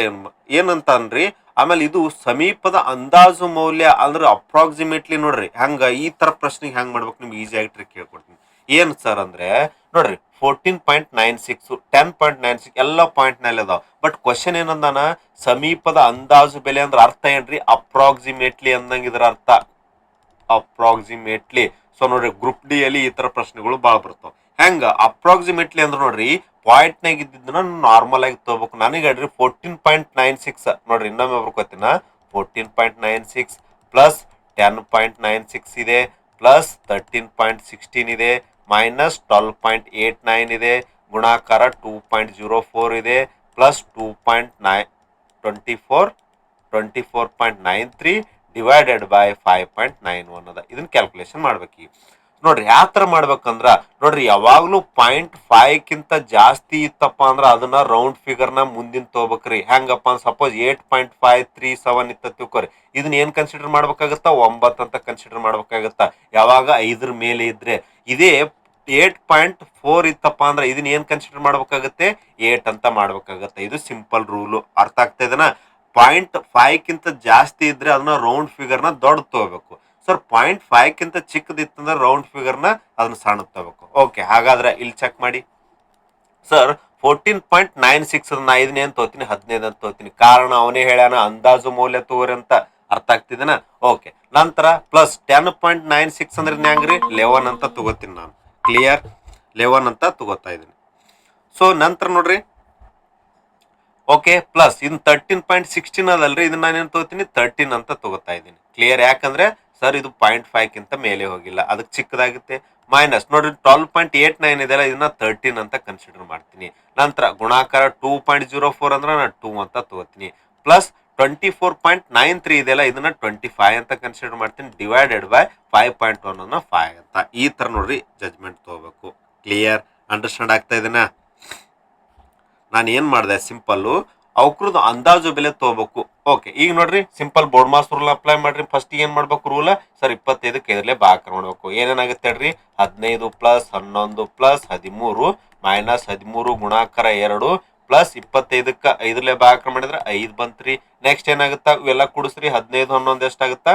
ಏನಂತ ಅನ್ರಿ. ಆಮೇಲೆ ಇದು ಸಮೀಪದ ಅಂದಾಜು ಮೌಲ್ಯ ಅಂದ್ರೆ ಅಪ್ರಾಕ್ಸಿಮೇಟ್ಲಿ. ನೋಡ್ರಿ ಹಂಗ ಈ ತರ ಪ್ರಶ್ನೆಗೆ ಹೆಂಗ್ ಮಾಡ್ಬೇಕು ನಿಮ್ಗೆ ಈಸಿ ಆಗಿ ಟ್ರಿಕ್ ಹೇಳ್ಕೊಡ್ತೀನಿ. ಏನ್ ಸರ್ ಅಂದ್ರೆ ನೋಡ್ರಿ, 14.96 10.96 ಎಲ್ಲ ಪಾಯಿಂಟ್ ನಲ್ಲಿ ಅದಾವ. ಬಟ್ ಕ್ವಶನ್ ಏನಂದಾನ? ಸಮೀಪದ ಅಂದಾಜು ಬೆಲೆ ಅಂದ್ರೆ ಅರ್ಥ ಏನ್ರಿ? ಅಪ್ರಾಕ್ಸಿಮೇಟ್ಲಿ ಅಂದಂಗ ಇದ್ರ ಅರ್ಥ ಅಪ್ರಾಕ್ಸಿಮೇಟ್ಲಿ. ಸೊ ನೋಡ್ರಿ, ಗ್ರೂಪ್ ಡಿ ಅಲ್ಲಿ ಈ ತರ ಪ್ರಶ್ನೆಗಳು ಬಾಳ ಬರ್ತಾವ. ಹೆಂಗ ಅಪ್ರಾಕ್ಸಿಮೇಟ್ಲಿ ಅಂದ್ರೆ ನೋಡ್ರಿ, ಪಾಯಿಂಟ್ ನಾಗ ಇದ್ದಿದ್ದನ್ನ ನಾರ್ಮಲ್ ಆಗಿ ತಗೋಬೇಕು. ನನಗೆ ಹೇಳ್ರಿ 14.96 ನೋಡ್ರಿ, ಇನ್ನೊಮ್ಮೆ ಬರ್ಕೋತೀನ. 14.96 ಪ್ಲಸ್ 10.96 ಇದೆ, ಪ್ಲಸ್ 13.16 ಇದೆ, ಮೈನಸ್ 12.89 ಇದೆ, ಗುಣಾಕಾರ 2.04 ಇದೆ, ಪ್ಲಸ್ 24.93 ಡಿವೈಡೆಡ್ ಬೈ 5.91 ಅದ. ಇದನ್ನ ಕ್ಯಾಲ್ಕುಲೇಷನ್ ಮಾಡ್ಬೇಕು. ನೋಡ್ರಿ ಯಾವ ತರ ಮಾಡ್ಬೇಕಂದ್ರ ನೋಡ್ರಿ, ಯಾವಾಗ್ಲೂ 0.5 ಜಾಸ್ತಿ ಇತ್ತಪ್ಪ ಅಂದ್ರ ಅದನ್ನ ರೌಂಡ್ ಫಿಗರ್ ನ ಮುಂದಿನ ತಗೋಬೇಕ್ರಿ. ಹೆಂಗಪ್ಪ ಸಪೋಸ್ 8.537 ಇತ್ತ ತಿಳ್ಕೊರಿ, ಇದನ್ನ ಏನ್ ಕನ್ಸಿಡರ್ ಮಾಡ್ಬೇಕಾಗತ್ತ? 9 ಅಂತ ಕನ್ಸಿಡರ್ ಮಾಡ್ಬೇಕಾಗತ್ತ. ಯಾವಾಗ 5 ಮೇಲೆ ಇದ್ರೆ. ಇದೇ 8.4 ಇತ್ತಪ್ಪ ಅಂದ್ರೆ ಇದನ್ನ ಏನ್ ಕನ್ಸಿಡರ್ ಮಾಡ್ಬೇಕಾಗತ್ತೆ? 8 ಅಂತ ಮಾಡ್ಬೇಕಾಗತ್ತೆ. ಇದು ಸಿಂಪಲ್ ರೂಲು. ಅರ್ಥ ಆಗ್ತಾ ಇದೆನಾ? 0.5 ಜಾಸ್ತಿ ಇದ್ರೆ ಅದನ್ನ ರೌಂಡ್ ಫಿಗರ್ ನ ದೊಡ್ಡ ತಗೋಬೇಕು. ಸರ್ 0.5 ಚಿಕ್ಕದಿತ್ತಂದ್ರೆ ರೌಂಡ್ ಫಿಗರ್ ನ ಅದನ್ನ ಸಣ್ಣ ತಗೋಬೇಕು. ಓಕೆ, ಹಾಗಾದ್ರೆ ಇಲ್ಲಿ ಚೆಕ್ ಮಾಡಿ. ಸರ್ 14.96 ನಾ ಇದನ್ನ ಏನ್ ತಗೋತೀನಿ? 15 ಅಂತ ತಗೋತೀನಿ. ಕಾರಣ ಅವನೇ ಹೇಳ್ಯಾನ ಅಂದಾಜು ಮೌಲ್ಯ ತಗೋರಿ ಅಂತ. ಅರ್ಥ ಆಗ್ತಿದೇನಾ? ಓಕೆ, ನಂತರ ಪ್ಲಸ್ 10.96 ಅಂದ್ರೆ ಹೆಂಗ್ರಿ? 11 ಅಂತ ತಗೋತೀನಿ ನಾನು. ಕ್ಲಿಯರ್? 11 ಅಂತ ತಗೋತಾ ಇದೀನಿ. ಸೊ ನಂತರ ನೋಡ್ರಿ, ಓಕೆ, ಪ್ಲಸ್ ಇನ್ 13.16 ಅದಲ್ರಿ, ಇದನ್ನ ನಾನೇನ್ ತಗೋತೀನಿ? 13 ಅಂತ ತಗೋತಾ ಇದ್ದೀನಿ. ಕ್ಲಿಯರ್? ಯಾಕಂದ್ರೆ ಸರ್ ಇದು 0.5 ಮೇಲೆ ಹೋಗಿಲ್ಲ, ಅದಕ್ಕೆ ಚಿಕ್ಕದಾಗುತ್ತೆ. ಮೈನಸ್ ನೋಡ್ರಿ 12.89 ಇದೆಲ್ಲ, ಇದನ್ನ 13 ಅಂತ ಕನ್ಸಿಡರ್ ಮಾಡ್ತೀನಿ. ನಂತರ ಗುಣಾಕಾರ 2.04 ಅಂದ್ರೆ ನಾನು 2 ಅಂತ ತಗೋತೀನಿ. ಪ್ಲಸ್ 24.93 ಇದೆಲ್ಲ, ಇದನ್ನ 25 ಅಂತ ಕನ್ಸಿಡರ್ ಮಾಡ್ತೀನಿ. ಡಿವೈಡೆಡ್ ಬೈ 5.1 ಅನ್ನ 5 ಅಂತ. ಈ ತರ ನೋಡ್ರಿ ಜಜ್ಮೆಂಟ್ ತಗೋಬೇಕು. ಕ್ಲಿಯರ್? ಅಂಡರ್ಸ್ಟ್ಯಾಂಡ್ ಆಗ್ತಾ ಇದೆನಾ? ನಾನು ಏನ್ ಮಾಡಿದೆ? ಸಿಂಪಲ್ಲು ಅವಕ್ರದ್ದು ಅಂದಾಜು ಬೆಲೆ ತಗೋಬೇಕು. ಓಕೆ, ಈಗ ನೋಡ್ರಿ simple BODMAS rule apply ಮಾಡ್ರಿ. ಫಸ್ಟ್ ಏನ್ ಮಾಡ್ಬೇಕು ರೂಲ್? ಸರ್ 25ಕ್ಕೆ ಎದರ್ಲೆ ಭಾಗಾಕಾರ ಮಾಡ್ಬೇಕು. ಏನೇನಾಗುತ್ತೆ ಹೇಳ್ರಿ? 15 ಪ್ಲಸ್ 11 ಪ್ಲಸ್ 13 ಮೈನಸ್ 13 ಗುಣಾಕಾರ 2 ಪ್ಲಸ್ 25ಕ್ಕೆ 5ಲೆ ಭಾಗಾಕಾರ ಮಾಡಿದ್ರೆ 5 ಬಂತ್ರಿ. ನೆಕ್ಸ್ಟ್ ಏನಾಗುತ್ತಾ? ಇವೆಲ್ಲ ಕೂಡಿಸ್ರಿ. 15 11 ಎಷ್ಟಾಗುತ್ತಾ?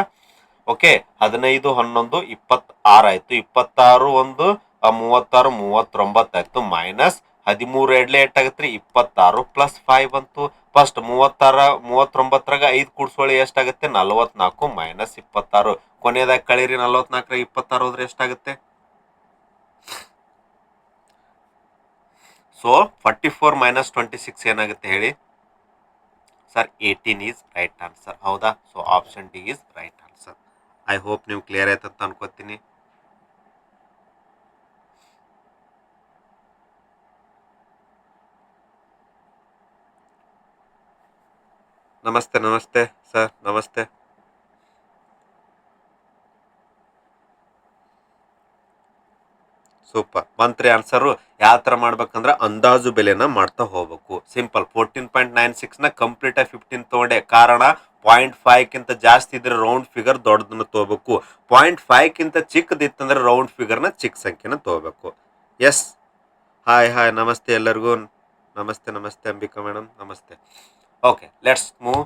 ಓಕೆ, 15 11 26 ಆಯ್ತು. 26 1 36 39 ಆಯ್ತು. ಮೈನಸ್ 13 ಎಡ್ಲೆ ಎಷ್ಟಾಗತ್ರಿ? 26 ಪ್ಲಸ್ 5 ಬಂತು. ಫಸ್ಟ್ 39ರಾಗ 5 ಕೂಡ್ಸೋಳಿ ಎಷ್ಟಾಗುತ್ತೆ? 44 ಮೈನಸ್ 26. ಕೊನೆಯದಾಗ ಕಳೀರಿ. 44ರಾಗ 26 ಹೋದ್ರೆ ಎಷ್ಟಾಗುತ್ತೆ? ಸೊ 44 ಮೈನಸ್ 26 ಏನಾಗುತ್ತೆ ಹೇಳಿ? Sir 18 is right answer. ಹೌದಾ? So option D is right answer. I hope ನೀವು ಕ್ಲಿಯರ್ ಆಯ್ತಂತ ಅನ್ಕೋತೀನಿ. ನಮಸ್ತೆ ನಮಸ್ತೆ ಸರ್, ನಮಸ್ತೆ. ಸೂಪರ್ ಮಂತ್ರಿ ಆನ್ಸರು. ಯಾವ ತರ ಮಾಡ್ಬೇಕಂದ್ರೆ ಅಂದಾಜು ಬೆಲೆನ ಮಾಡ್ತಾ ಹೋಗ್ಬೇಕು. ಸಿಂಪಲ್ 14.96 ನ ಕಂಪ್ಲೀಟ್ ಆಗಿ 15 ತಗೊಂಡೆ. ಕಾರಣ 0.5 ಜಾಸ್ತಿ ಇದ್ರೆ ರೌಂಡ್ ಫಿಗರ್ ದೊಡ್ಡದನ್ನ ತಗೋಬೇಕು. 0.5 ಚಿಕ್ಕದಿತ್ತಂದ್ರೆ ರೌಂಡ್ ಫಿಗರ್ ನ ಚಿಕ್ಕ ಸಂಖ್ಯೆನ ತಗೋಬೇಕು. ಎಸ್, ಹಾಯ್ ಹಾಯ್, ನಮಸ್ತೆ ಎಲ್ಲರಿಗೂ. ನಮಸ್ತೆ ನಮಸ್ತೆ ಅಂಬಿಕಾ ಮೇಡಮ್, ನಮಸ್ತೆ. Okay, let's move.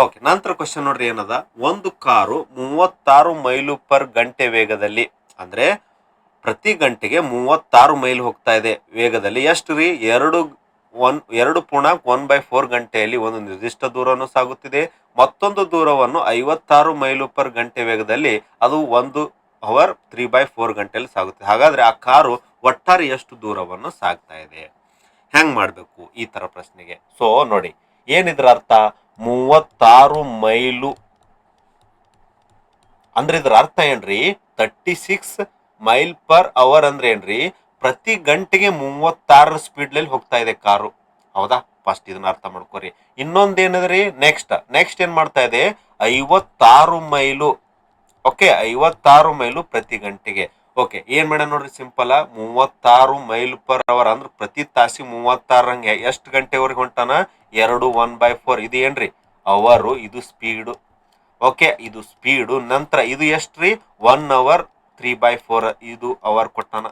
ಓಕೆ, ನಂತರ ಕ್ವಶನ್ ನೋಡ್ರಿ ಏನದ? ಒಂದು ಕಾರು 36 ಮೈಲು ಪರ್ ಗಂಟೆ ವೇಗದಲ್ಲಿ, ಅಂದ್ರೆ ಪ್ರತಿ ಗಂಟೆಗೆ 36 ಮೈಲ್ ಹೋಗ್ತಾ ಇದೆ ವೇಗದಲ್ಲಿ. ಎಷ್ಟು ರೀ? 2.1/4 ಗಂಟೆಯಲ್ಲಿ ಒಂದು ನಿರ್ದಿಷ್ಟ ದೂರವನ್ನು ಸಾಗುತ್ತಿದೆ. ಮತ್ತೊಂದು ದೂರವನ್ನು 56 ಮೈಲು ಪರ್ ಗಂಟೆ ವೇಗದಲ್ಲಿ ಅದು 1 ಅವರ್ 3/4 ಗಂಟೆಯಲ್ಲಿ ಸಾಗುತ್ತದೆ. ಹಾಗಾದ್ರೆ ಆ ಕಾರು ಒಟ್ಟಾರೆ ಎಷ್ಟು ದೂರವನ್ನು ಸಾಗ್ತಾ ಇದೆ. ಹೆಂಗ್ ಮಾಡಬೇಕು ಈ ತರ ಪ್ರಶ್ನೆಗೆ? ಸೊ ನೋಡಿ, ಏನಿದ್ರ ಅರ್ಥ, 36 ಮೈಲು ಅಂದ್ರೆ ಇದ್ರ ಅರ್ಥ ಏನ್ರಿ, 36 ಮೈಲ್ ಪರ್ ಅವರ್ ಅಂದ್ರೆ ಏನ್ರಿ, ಪ್ರತಿ ಗಂಟೆಗೆ 36 ಸ್ಪೀಡ್ ಹೋಗ್ತಾ ಇದೆ ಕಾರು. ಹೌದಾ? ಫಸ್ಟ್ ಇದನ್ನ ಅರ್ಥ ಮಾಡ್ಕೋರಿ. ಇನ್ನೊಂದ್ ಏನದ್ರಿ, ನೆಕ್ಸ್ಟ್ ಏನ್ ಮಾಡ್ತಾ ಇದೆ, 56 ಮೈಲು. ಓಕೆ, 56 ಮೈಲು ಪ್ರತಿ ಗಂಟೆಗೆ. ಓಕೆ, ಏನ್ ಮಾಡ ನೋಡ್ರಿ, ಸಿಂಪಲ್, 36 ಮೈಲ್ ಪರ್ ಅವರ್ ಅಂದ್ರೆ ಪ್ರತಿ ತಾಸಿ 36 ಹಂಗೆ ಎಷ್ಟು ಗಂಟೆವರೆಗೆ ಹೊಂಟಾನ, 2 1/4. ಇದು ಏನ್ರಿ ಅವರು, ಇದು ಸ್ಪೀಡು. ಓಕೆ, ಇದು ಸ್ಪೀಡು. ನಂತರ ಇದು ಎಷ್ಟ್ರಿ, 1 ಅವರ್ 3/4. ಇದು ಅವರ್ ಕೊಟ್ಟಾನ.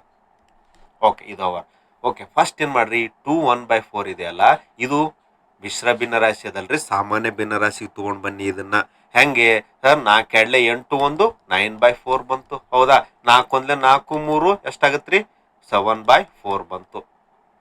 ಓಕೆ, ಇದು ಅವರ್. ಓಕೆ, ಫಸ್ಟ್ ಏನ್ ಮಾಡ್ರಿ, 2 1/4 ಇದೆಯಲ್ಲ, ಇದು ಮಿಶ್ರ ಭಿನ್ನರಾಶಿ ಅದಲ್ರಿ, ಸಾಮಾನ್ಯ ಭಿನ್ನರಾಶಿ ತಗೊಂಡ್ ಬನ್ನಿ ಇದನ್ನ. ಹೆಂಗೆ ಸರ್, 4 ಎಡ್ಲೆ 8 1 9/4 ಬಂತು. ಹೌದಾ? 4 1 4 3 ಎಷ್ಟಾಗತ್ರಿ, 7/4 ಬಂತು.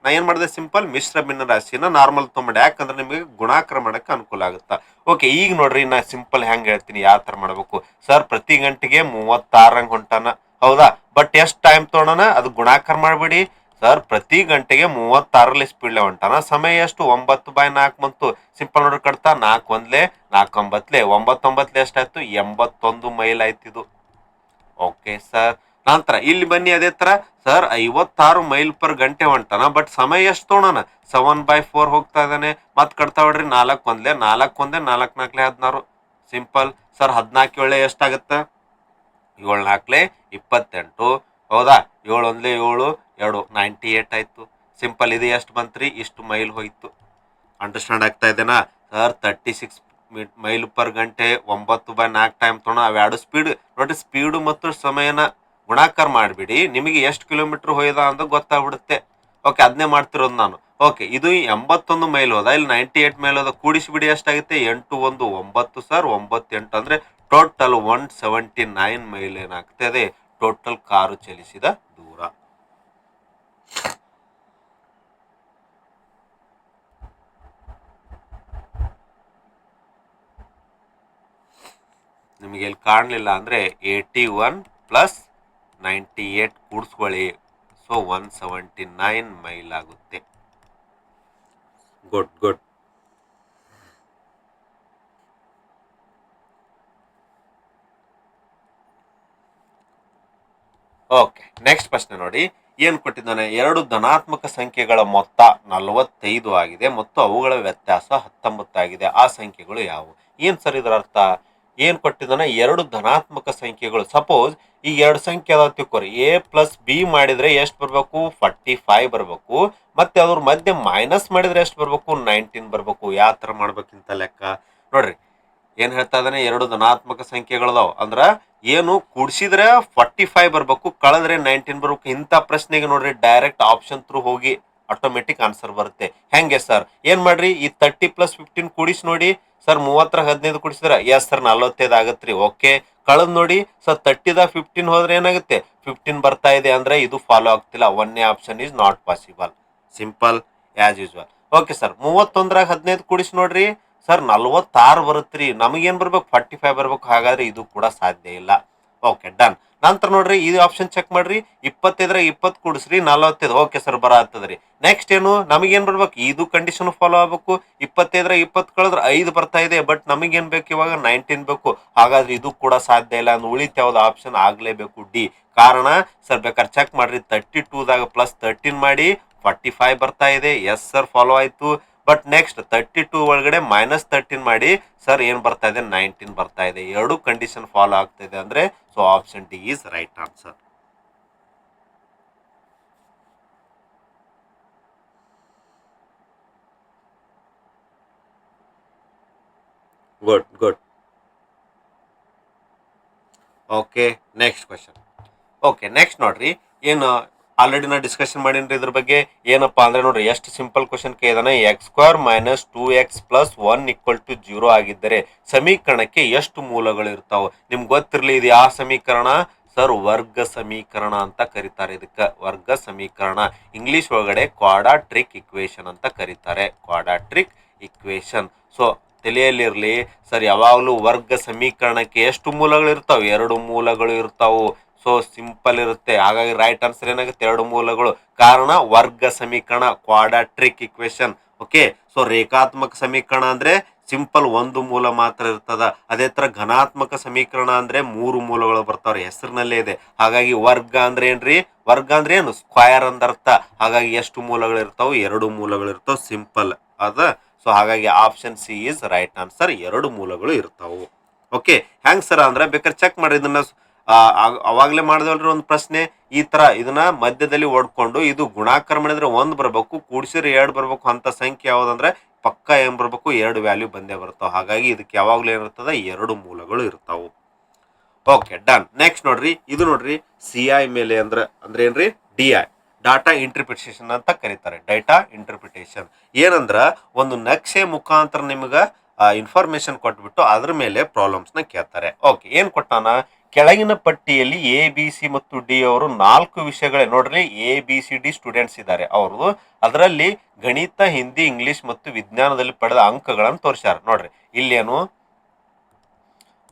ನಾ ಏನ್ ಮಾಡಿದೆ, ಸಿಂಪಲ್ ಮಿಶ್ರ ಭಿನ್ನರಾಶಿನ ನಾರ್ಮಲ್ ತೊಗೊಂಡೆ, ಯಾಕಂದ್ರೆ ನಿಮಗೆ ಗುಣಾಕಾರ ಮಾಡಕ್ಕೆ ಅನುಕೂಲ ಆಗುತ್ತಾ. ಓಕೆ, ಈಗ ನೋಡ್ರಿ, ನಾ ಸಿಂಪಲ್ ಹೆಂಗ್ ಹೇಳ್ತೀನಿ, ಯಾವ ತರ ಮಾಡ್ಬೇಕು. ಸರ್, ಪ್ರತಿ ಗಂಟೆಗೆ 36 ಹಂಗ್ ಹೊಂಟಾನ. ಹೌದಾ? ಬಟ್ ಎಷ್ಟು ಟೈಮ್ ತೊಗೊಳೋಣ, ಅದು ಗುಣಾಕಾರ ಮಾಡ್ಬಿಡಿ. ಸರ್, ಪ್ರತಿ ಗಂಟೆಗೆ 36 ಸ್ಪೀಡ್ ಹೊಂಟಾನ. ಸಮಯ ಎಷ್ಟು, 9/4 ಬಂತು. ಸಿಂಪಲ್ ನೋಡ್ರಿ, ಕಟ್ತಾ 4 1 4 9 9 ಎಷ್ಟಾಯ್ತು, 81 ಮೈಲ್ ಆಯ್ತಿದು. Okay sir. ನಂತರ ಇಲ್ಲಿ ಬನ್ನಿ, ಅದೇ ತರ ಸರ್ 56 ಮೈಲ್ ಪರ್ ಗಂಟೆ ಹೊಂಟಾನ, ಬಟ್ ಸಮಯ ಎಷ್ಟು ತೊಗೊಳೋಣ, 7/4 ಹೋಗ್ತಾ ಇದ್ದಾನೆ. ಮತ್ ಕಟ್ತಾ ಬಿಡ್ರಿ, 4 1 4 1 4 4 16. ಸಿಂಪಲ್ ಸರ್, 14 7 ಎಷ್ಟಾಗತ್ತ, 7 4 28. ಹೌದಾ? 7 1 7 2 98 ಆಯ್ತು. ಸಿಂಪಲ್, ಇದು ಎಷ್ಟು ಬಂತ್ರಿ, ಇಷ್ಟು ಮೈಲ್ ಹೋಯ್ತು. ಅಂಡರ್ಸ್ಟ್ಯಾಂಡ್ ಆಗ್ತಾ ಇದೆನಾ ಸರ್? 36 ಮೈಲ್ ಪರ್ ಗಂಟೆ 9/4 ಟೈಮ್ ತೊಗೊಳ, ಅವೆರಡು ಸ್ಪೀಡ್ ನೋಡ್ರಿ. ಸ್ಪೀಡು ಮತ್ತು ಸಮಯನ ಗುಣಾಕಾರ ಮಾಡಿಬಿಡಿ, ನಿಮಗೆ ಎಷ್ಟು ಕಿಲೋಮೀಟರ್ ಹೋಯ್ದ ಅಂತ ಗೊತ್ತಾಗ್ಬಿಡುತ್ತೆ. ಓಕೆ, ಅದನ್ನೇ ಮಾಡ್ತಿರೋದು ನಾನು. ಓಕೆ, ಇದು 81 ಮೈಲ್ ಹೋದ, ಇಲ್ಲಿ 98 ಮೈಲ್ ಹೋದ, ಕೂಡಿಸಿಬಿಡಿ ಎಷ್ಟಾಗುತ್ತೆ, 8 1 9 ಸರ್, 9 8 ಅಂದ್ರೆ ಟೋಟಲ್ 179 ಮೈಲ್ ಏನಾಗ್ತದೆ, ಟೋಟಲ್ ಕಾರು ಚಲಿಸಿದ ದೂರ. ನಿಮಗೆ ಇಲ್ಲಿ ಕಾಣಲಿಲ್ಲ ಅಂದ್ರೆ 81 ಪ್ಲಸ್ 98 ಕೂಡಿಸ್ಕೊಳ್ಳಿ. ಸೊ 179 ಮೈಲ್ ಆಗುತ್ತೆ. Good good. ಓಕೆ, ನೆಕ್ಸ್ಟ್ ಪ್ರಶ್ನೆ ನೋಡಿ, ಏನ್ ಕೊಟ್ಟಿದ್ದಾನೆ, 2 ಧನಾತ್ಮಕ ಸಂಖ್ಯೆಗಳ ಮೊತ್ತ 45 ಆಗಿದೆ ಮತ್ತು ಅವುಗಳ ವ್ಯತ್ಯಾಸ 19 ಆಗಿದೆ. ಆ ಸಂಖ್ಯೆಗಳು ಯಾವುವು? ಏನ್ ಸರ್ ಇದರ ಅರ್ಥ? ಏನ್ ಕೊಟ್ಟಿದ್ದಾನೆ, 2 ಧನಾತ್ಮಕ ಸಂಖ್ಯೆಗಳು. ಸಪೋಸ್ ಈ 2 ಸಂಖ್ಯೆ ಅದಾವ ತಿಳ್ಕೊರಿ, ಎ ಪ್ಲಸ್ ಬಿ ಮಾಡಿದ್ರೆ ಎಷ್ಟು ಬರ್ಬೇಕು, 45 ಬರ್ಬೇಕು. ಮತ್ತೆ ಅದ್ರ ಮಧ್ಯೆ ಮೈನಸ್ ಮಾಡಿದ್ರೆ ಎಷ್ಟು ಬರ್ಬೇಕು, 19 ಬರ್ಬೇಕು. ಯಾವ ತರ ಮಾಡ್ಬೇಕಿಂತ ಲೆಕ್ಕ ನೋಡ್ರಿ. ಏನ್ ಹೇಳ್ತಾ ಇದ್ದಾನೆ, 2 ಧನಾತ್ಮಕ ಸಂಖ್ಯೆಗಳದಾವ ಅಂದ್ರ ಏನು ಕೂಡಿಸಿದ್ರೆ 45 ಬರ್ಬೇಕು, ಕಳೆದ್ರೆ 19 ಬರ್ಬೇಕು. ಇಂಥ ಪ್ರಶ್ನೆಗೆ ನೋಡ್ರಿ, ಡೈರೆಕ್ಟ್ ಆಪ್ಷನ್ ಥ್ರೂ ಹೋಗಿ ಆಟೋಮೆಟಿಕ್ ಆನ್ಸರ್ ಬರುತ್ತೆ. ಹೆಂಗೆ ಸರ್? ಏನ್ ಮಾಡ್ರಿ, ಈ 30 ಪ್ಲಸ್ 15 ಕೂಡಿಸಿ ನೋಡಿ ಸರ್. 30 15 ಕೂಡಿಸಿದ್ರೆ ಎಸ್ ಸರ್ 45 ಆಗತ್ರಿ. ಓಕೆ, ಕಳೆದ್ ನೋಡಿ ಸರ್, 30 15 ಹೋದ್ರೆ ಏನಾಗುತ್ತೆ, 15 ಬರ್ತಾ ಇದೆ. ಅಂದ್ರೆ ಇದು ಫಾಲೋ ಆಗ್ತಿಲ್ಲ. ಒಂದೇ option is not possible. Simple as usual. Okay sir, 31 15 ಕೂಡಿಸಿ ನೋಡ್ರಿ ಸರ್, 46 ಬರುತ್ತ್ರಿ. ನಮಗೇನ್ ಬರ್ಬೇಕು, 45 ಬರ್ಬೇಕು. ಹಾಗಾದ್ರೆ ಇದು ಕೂಡ ಸಾಧ್ಯ ಇಲ್ಲ. Okay, done. ನಂತರ ನೋಡ್ರಿ, ಇದು ಆಪ್ಷನ್ ಚೆಕ್ ಮಾಡ್ರಿ, 25 20 ಕೂಡಿಸ್ರಿ 45. ಓಕೆ ಸರ್, ಬರತ್ತದ್ರಿ. ನೆಕ್ಸ್ಟ್ ಏನು, ನಮಗೇನ್ ಬರ್ಬೇಕು, ಇದು ಕಂಡೀಷನ್ ಫಾಲೋ ಆಗ್ಬೇಕು. 25 20 ಕಳೆದ್ರೆ 5 ಬರ್ತಾ ಇದೆ, ಬಟ್ ನಮಗೇನ್ ಬೇಕು, ಇವಾಗ 19 ಬೇಕು. ಹಾಗಾದ್ರೆ ಇದು ಕೂಡ ಸಾಧ್ಯ ಇಲ್ಲ. ಅಂದ್ರೆ ಉಳಿತ ಯಾವ್ದು ಆಪ್ಷನ್ ಆಗ್ಲೇಬೇಕು, ಡಿ. ಕಾರಣ ಸರ್, ಬೇಕಾದ್ರೆ ಚೆಕ್ ಮಾಡ್ರಿ, 32 ಪ್ಲಸ್ 13 ಮಾಡಿ 45 ಬರ್ತಾ ಇದೆ. ಎಸ್ ಸರ್, ಫಾಲೋ ಆಯ್ತು. ಬಟ್ ನೆಕ್ಸ್ಟ್ 32 ಒಳಗಡೆ ಮೈನಸ್ 13 ಮಾಡಿ ಸರ್, ಏನ್ ಬರ್ತಾ ಇದೆ, 19 ಬರ್ತಾ ಇದೆ. ಎರಡು ಕಂಡೀಷನ್ ಫಾಲೋ ಆಗ್ತಾ ಇದೆ. ಅಂದ್ರೆ so option D is right answer. Good good. Okay, next question. Okay, next ನೋಡ್ರಿ, ಏನು ಆಲ್ರೆಡಿ ನಾ ಡಿಸ್ಕಷನ್ ಮಾಡೀನಿ ಇದ್ರ ಬಗ್ಗೆ. ಏನಪ್ಪಾ ಅಂದ್ರೆ ನೋಡ್ರಿ, ಎಷ್ಟು ಸಿಂಪಲ್ ಕ್ವಶನ್ ಕೇಳಿದಾನೆ, x² - 2x + 1 = 0 ಆಗಿದ್ದರೆ ಸಮೀಕರಣಕ್ಕೆ ಎಷ್ಟು ಮೂಲಗಳು ಇರ್ತಾವ? ನಿಮ್ಗೆ ಗೊತ್ತಿರ್ಲಿ, ಇದು ಯಾವ ಸಮೀಕರಣ ಸರ್? ವರ್ಗ ಸಮೀಕರಣ ಅಂತ ಕರೀತಾರೆ. ಇದಕ್ಕೆ ವರ್ಗ ಸಮೀಕರಣ, ಇಂಗ್ಲಿಷ್ ಒಳಗಡೆ ಕ್ವಾಡ್ರಾಟಿಕ್ ಇಕ್ವೇಶನ್ ಅಂತ ಕರೀತಾರೆ. Quadratic equation. ಸೊ ತಲೆಯಲ್ಲಿರ್ಲಿ ಸರ್, ಯಾವಾಗಲೂ ವರ್ಗ ಸಮೀಕರಣಕ್ಕೆ ಎಷ್ಟು ಮೂಲಗಳು ಇರ್ತಾವ? 2 ಮೂಲಗಳು ಇರ್ತಾವು. ಸೊ ಸಿಂಪಲ್ ಇರುತ್ತೆ. ಹಾಗಾಗಿ ರೈಟ್ ಆನ್ಸರ್ ಏನಾಗುತ್ತೆ, ಎರಡು ಮೂಲಗಳು. ಕಾರಣ ವರ್ಗ ಸಮೀಕರಣ, ಕ್ವಾಡ್ರಾಟಿಕ್ ಇಕ್ವೇಶನ್. ಓಕೆ, ಸೊ ರೇಖಾತ್ಮಕ ಸಮೀಕರಣ ಅಂದ್ರೆ ಸಿಂಪಲ್ ಒಂದು ಮೂಲ ಮಾತ್ರ ಇರ್ತದ. ಅದೇ ತರ ಘನಾತ್ಮಕ ಸಮೀಕರಣ ಅಂದ್ರೆ ಮೂರು ಮೂಲಗಳು ಬರ್ತಾವ್ರಿ, ಹೆಸರಿನಲ್ಲೇ ಇದೆ. ಹಾಗಾಗಿ ವರ್ಗ ಅಂದ್ರೆ ಏನ್ರಿ, ವರ್ಗ ಅಂದ್ರೆ ಏನು, ಸ್ಕ್ವಯರ್ ಅಂದರ್ಥ. ಹಾಗಾಗಿ ಎಷ್ಟು ಮೂಲಗಳು ಇರ್ತಾವ, ಎರಡು ಮೂಲಗಳು ಇರ್ತಾವ, ಸಿಂಪಲ್ ಅದ. ಸೊ ಹಾಗಾಗಿ option C is right answer, ಎರಡು ಮೂಲಗಳು ಇರ್ತಾವು. ಓಕೆ, ಹೆಂಗ್ ಸರ್ ಅಂದ್ರೆ ಬೇಕಾದ್ರೆ ಚೆಕ್ ಮಾಡ್ರಿ ಇದನ್ನ. ಅವಾಗ್ಲೇ ಮಾಡಿದವಲ್ರಿ ಒಂದು ಪ್ರಶ್ನೆ, ಈ ತರ ಇದನ್ನ ಮಧ್ಯದಲ್ಲಿ ಓಡ್ಕೊಂಡು ಇದು ಗುಣಾಕಾರ ಮಾಡಿದ್ರೆ ಒಂದ್ ಬರ್ಬೇಕು, ಕೂಡಿಸಿದ್ರೆ ಎರಡು ಬರ್ಬೇಕು ಅಂತ ಸಂಖ್ಯೆ ಯಾವ್ದಂದ್ರೆ ಪಕ್ಕ ಏನ್ ಬರ್ಬೇಕು, ಎರಡು ವ್ಯಾಲ್ಯೂ ಬಂದೇ ಬರ್ತಾವ. ಹಾಗಾಗಿ ಇದಕ್ಕೆ ಯಾವಾಗ್ಲೂ ಏನಿರ್ತದ, ಎರಡು ಮೂಲಗಳು ಇರ್ತಾವು. Okay, done. ನೆಕ್ಸ್ಟ್ ನೋಡ್ರಿ, ಇದು ನೋಡ್ರಿ ಸಿ ಐ ಮೇಲೆ ಅಂದ್ರೆ ಏನ್ರಿ, ಡಿ ಐ, ಡಾಟಾ ಇಂಟರ್ಪ್ರಿಟೇಷನ್ ಅಂತ ಕರೀತಾರೆ. ಡೇಟಾ ಇಂಟರ್ಪ್ರಿಟೇಷನ್ ಏನಂದ್ರ ಒಂದು ನಕ್ಷೆ ಮುಖಾಂತರ ನಿಮ್ಗ ಇನ್ಫಾರ್ಮೇಶನ್ ಕೊಟ್ಬಿಟ್ಟು ಅದ್ರ ಮೇಲೆ ಪ್ರಾಬ್ಲಮ್ಸ್ ನ ಕೇಳ್ತಾರೆ. ಓಕೆ, ಏನ್ ಕೊಟ್ಟಾನ, ಕೆಳಗಿನ ಪಟ್ಟಿಯಲ್ಲಿ ಎ ಬಿ ಸಿ ಮತ್ತು ಡಿ ಅವರು 4 ವಿಷಯಗಳೇ ನೋಡ್ರಿ, A B C D students ಇದ್ದಾರೆ ಅವರು. ಅದರಲ್ಲಿ ಗಣಿತ, ಹಿಂದಿ, ಇಂಗ್ಲಿಷ್ ಮತ್ತು ವಿಜ್ಞಾನದಲ್ಲಿ ಪಡೆದ ಅಂಕಗಳನ್ನು ತೋರಿಸ್ಯಾರ. ನೋಡ್ರಿ ಇಲ್ಲೇನು,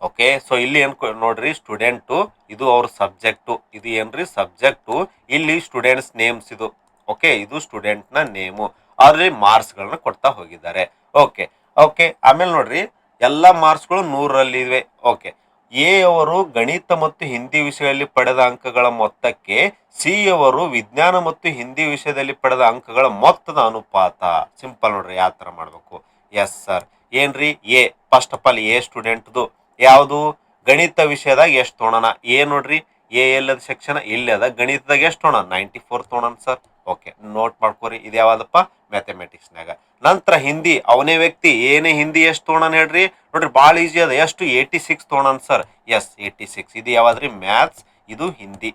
ಓಕೆ, ಸೊ ಇಲ್ಲಿ ಏನ್ ನೋಡ್ರಿ, ಸ್ಟೂಡೆಂಟು ಇದು ಅವ್ರ ಸಬ್ಜೆಕ್ಟು, ಇದು ಏನ್ರಿ ಸಬ್ಜೆಕ್ಟು, ಇಲ್ಲಿ ಸ್ಟೂಡೆಂಟ್ಸ್ ನೇಮ್ಸ್ ಇದು. ಓಕೆ, ಇದು ಸ್ಟೂಡೆಂಟ್ ನ ನೇಮು. ಆದ್ರೆ ಮಾರ್ಕ್ಸ್ ಗಳನ್ನ ಕೊಡ್ತಾ ಹೋಗಿದ್ದಾರೆ. ಓಕೆ ಓಕೆ, ಆಮೇಲೆ ನೋಡ್ರಿ ಎಲ್ಲಾ ಮಾರ್ಕ್ಸ್ ಗಳು 100ರಲ್ಲಿ ಇವೆ. ಓಕೆ, ಎ ಅವರು ಗಣಿತ ಮತ್ತು ಹಿಂದಿ ವಿಷಯದಲ್ಲಿ ಪಡೆದ ಅಂಕಗಳ ಮೊತ್ತಕ್ಕೆ ಸಿ ಅವರು ವಿಜ್ಞಾನ ಮತ್ತು ಹಿಂದಿ ವಿಷಯದಲ್ಲಿ ಪಡೆದ ಅಂಕಗಳ ಮೊತ್ತದ ಅನುಪಾತ. ಸಿಂಪಲ್ ನೋಡ್ರಿ ಯಾವ ತರ ಮಾಡ್ಬೇಕು. ಎಸ್ ಸರ್, ಏನ್ರಿ ಎ, ಫಸ್ಟ್ ಆಫ್ ಆಲ್ ಎ ಸ್ಟೂಡೆಂಟ್ದು ಯಾವುದು, ಗಣಿತ ವಿಷಯದಾಗ ಎಷ್ಟು ತೊಗೊಳೋಣ, ಎ ನೋಡ್ರಿ ಎ ಎಲ್ಲದ ಸೆಕ್ಷನ್ ಇಲ್ಲಿ ಅದ, ಗಣಿತದಾಗ ಎಷ್ಟು ತೊಗೊಳೋಣ, 94 ತೊಗೊಳೋಣ ಸರ್. ಓಕೆ, ನೋಟ್ ಮಾಡ್ಕೋರಿ, ಇದು ಯಾವ್ದಪ್ಪ, ಮ್ಯಾಥಮೆಟಿಕ್ಸ್ನಾಗ. ನಂತರ ಹಿಂದಿ, ಅವನೇ ವ್ಯಕ್ತಿ ಏನೇ ಹಿಂದಿ ಎಷ್ಟು ತೊಗೊಳೋಣ ಹೇಳ್ರಿ, ನೋಡ್ರಿ ಭಾಳ ಈಜಿ ಅದ, ಎಷ್ಟು 86 ತೊಗೊಳೋಣ ಸರ್. ಎಸ್ 86, ಇದು ಯಾವ್ದ್ರಿ, ಮ್ಯಾಥ್ಸ್, ಇದು ಹಿಂದಿ.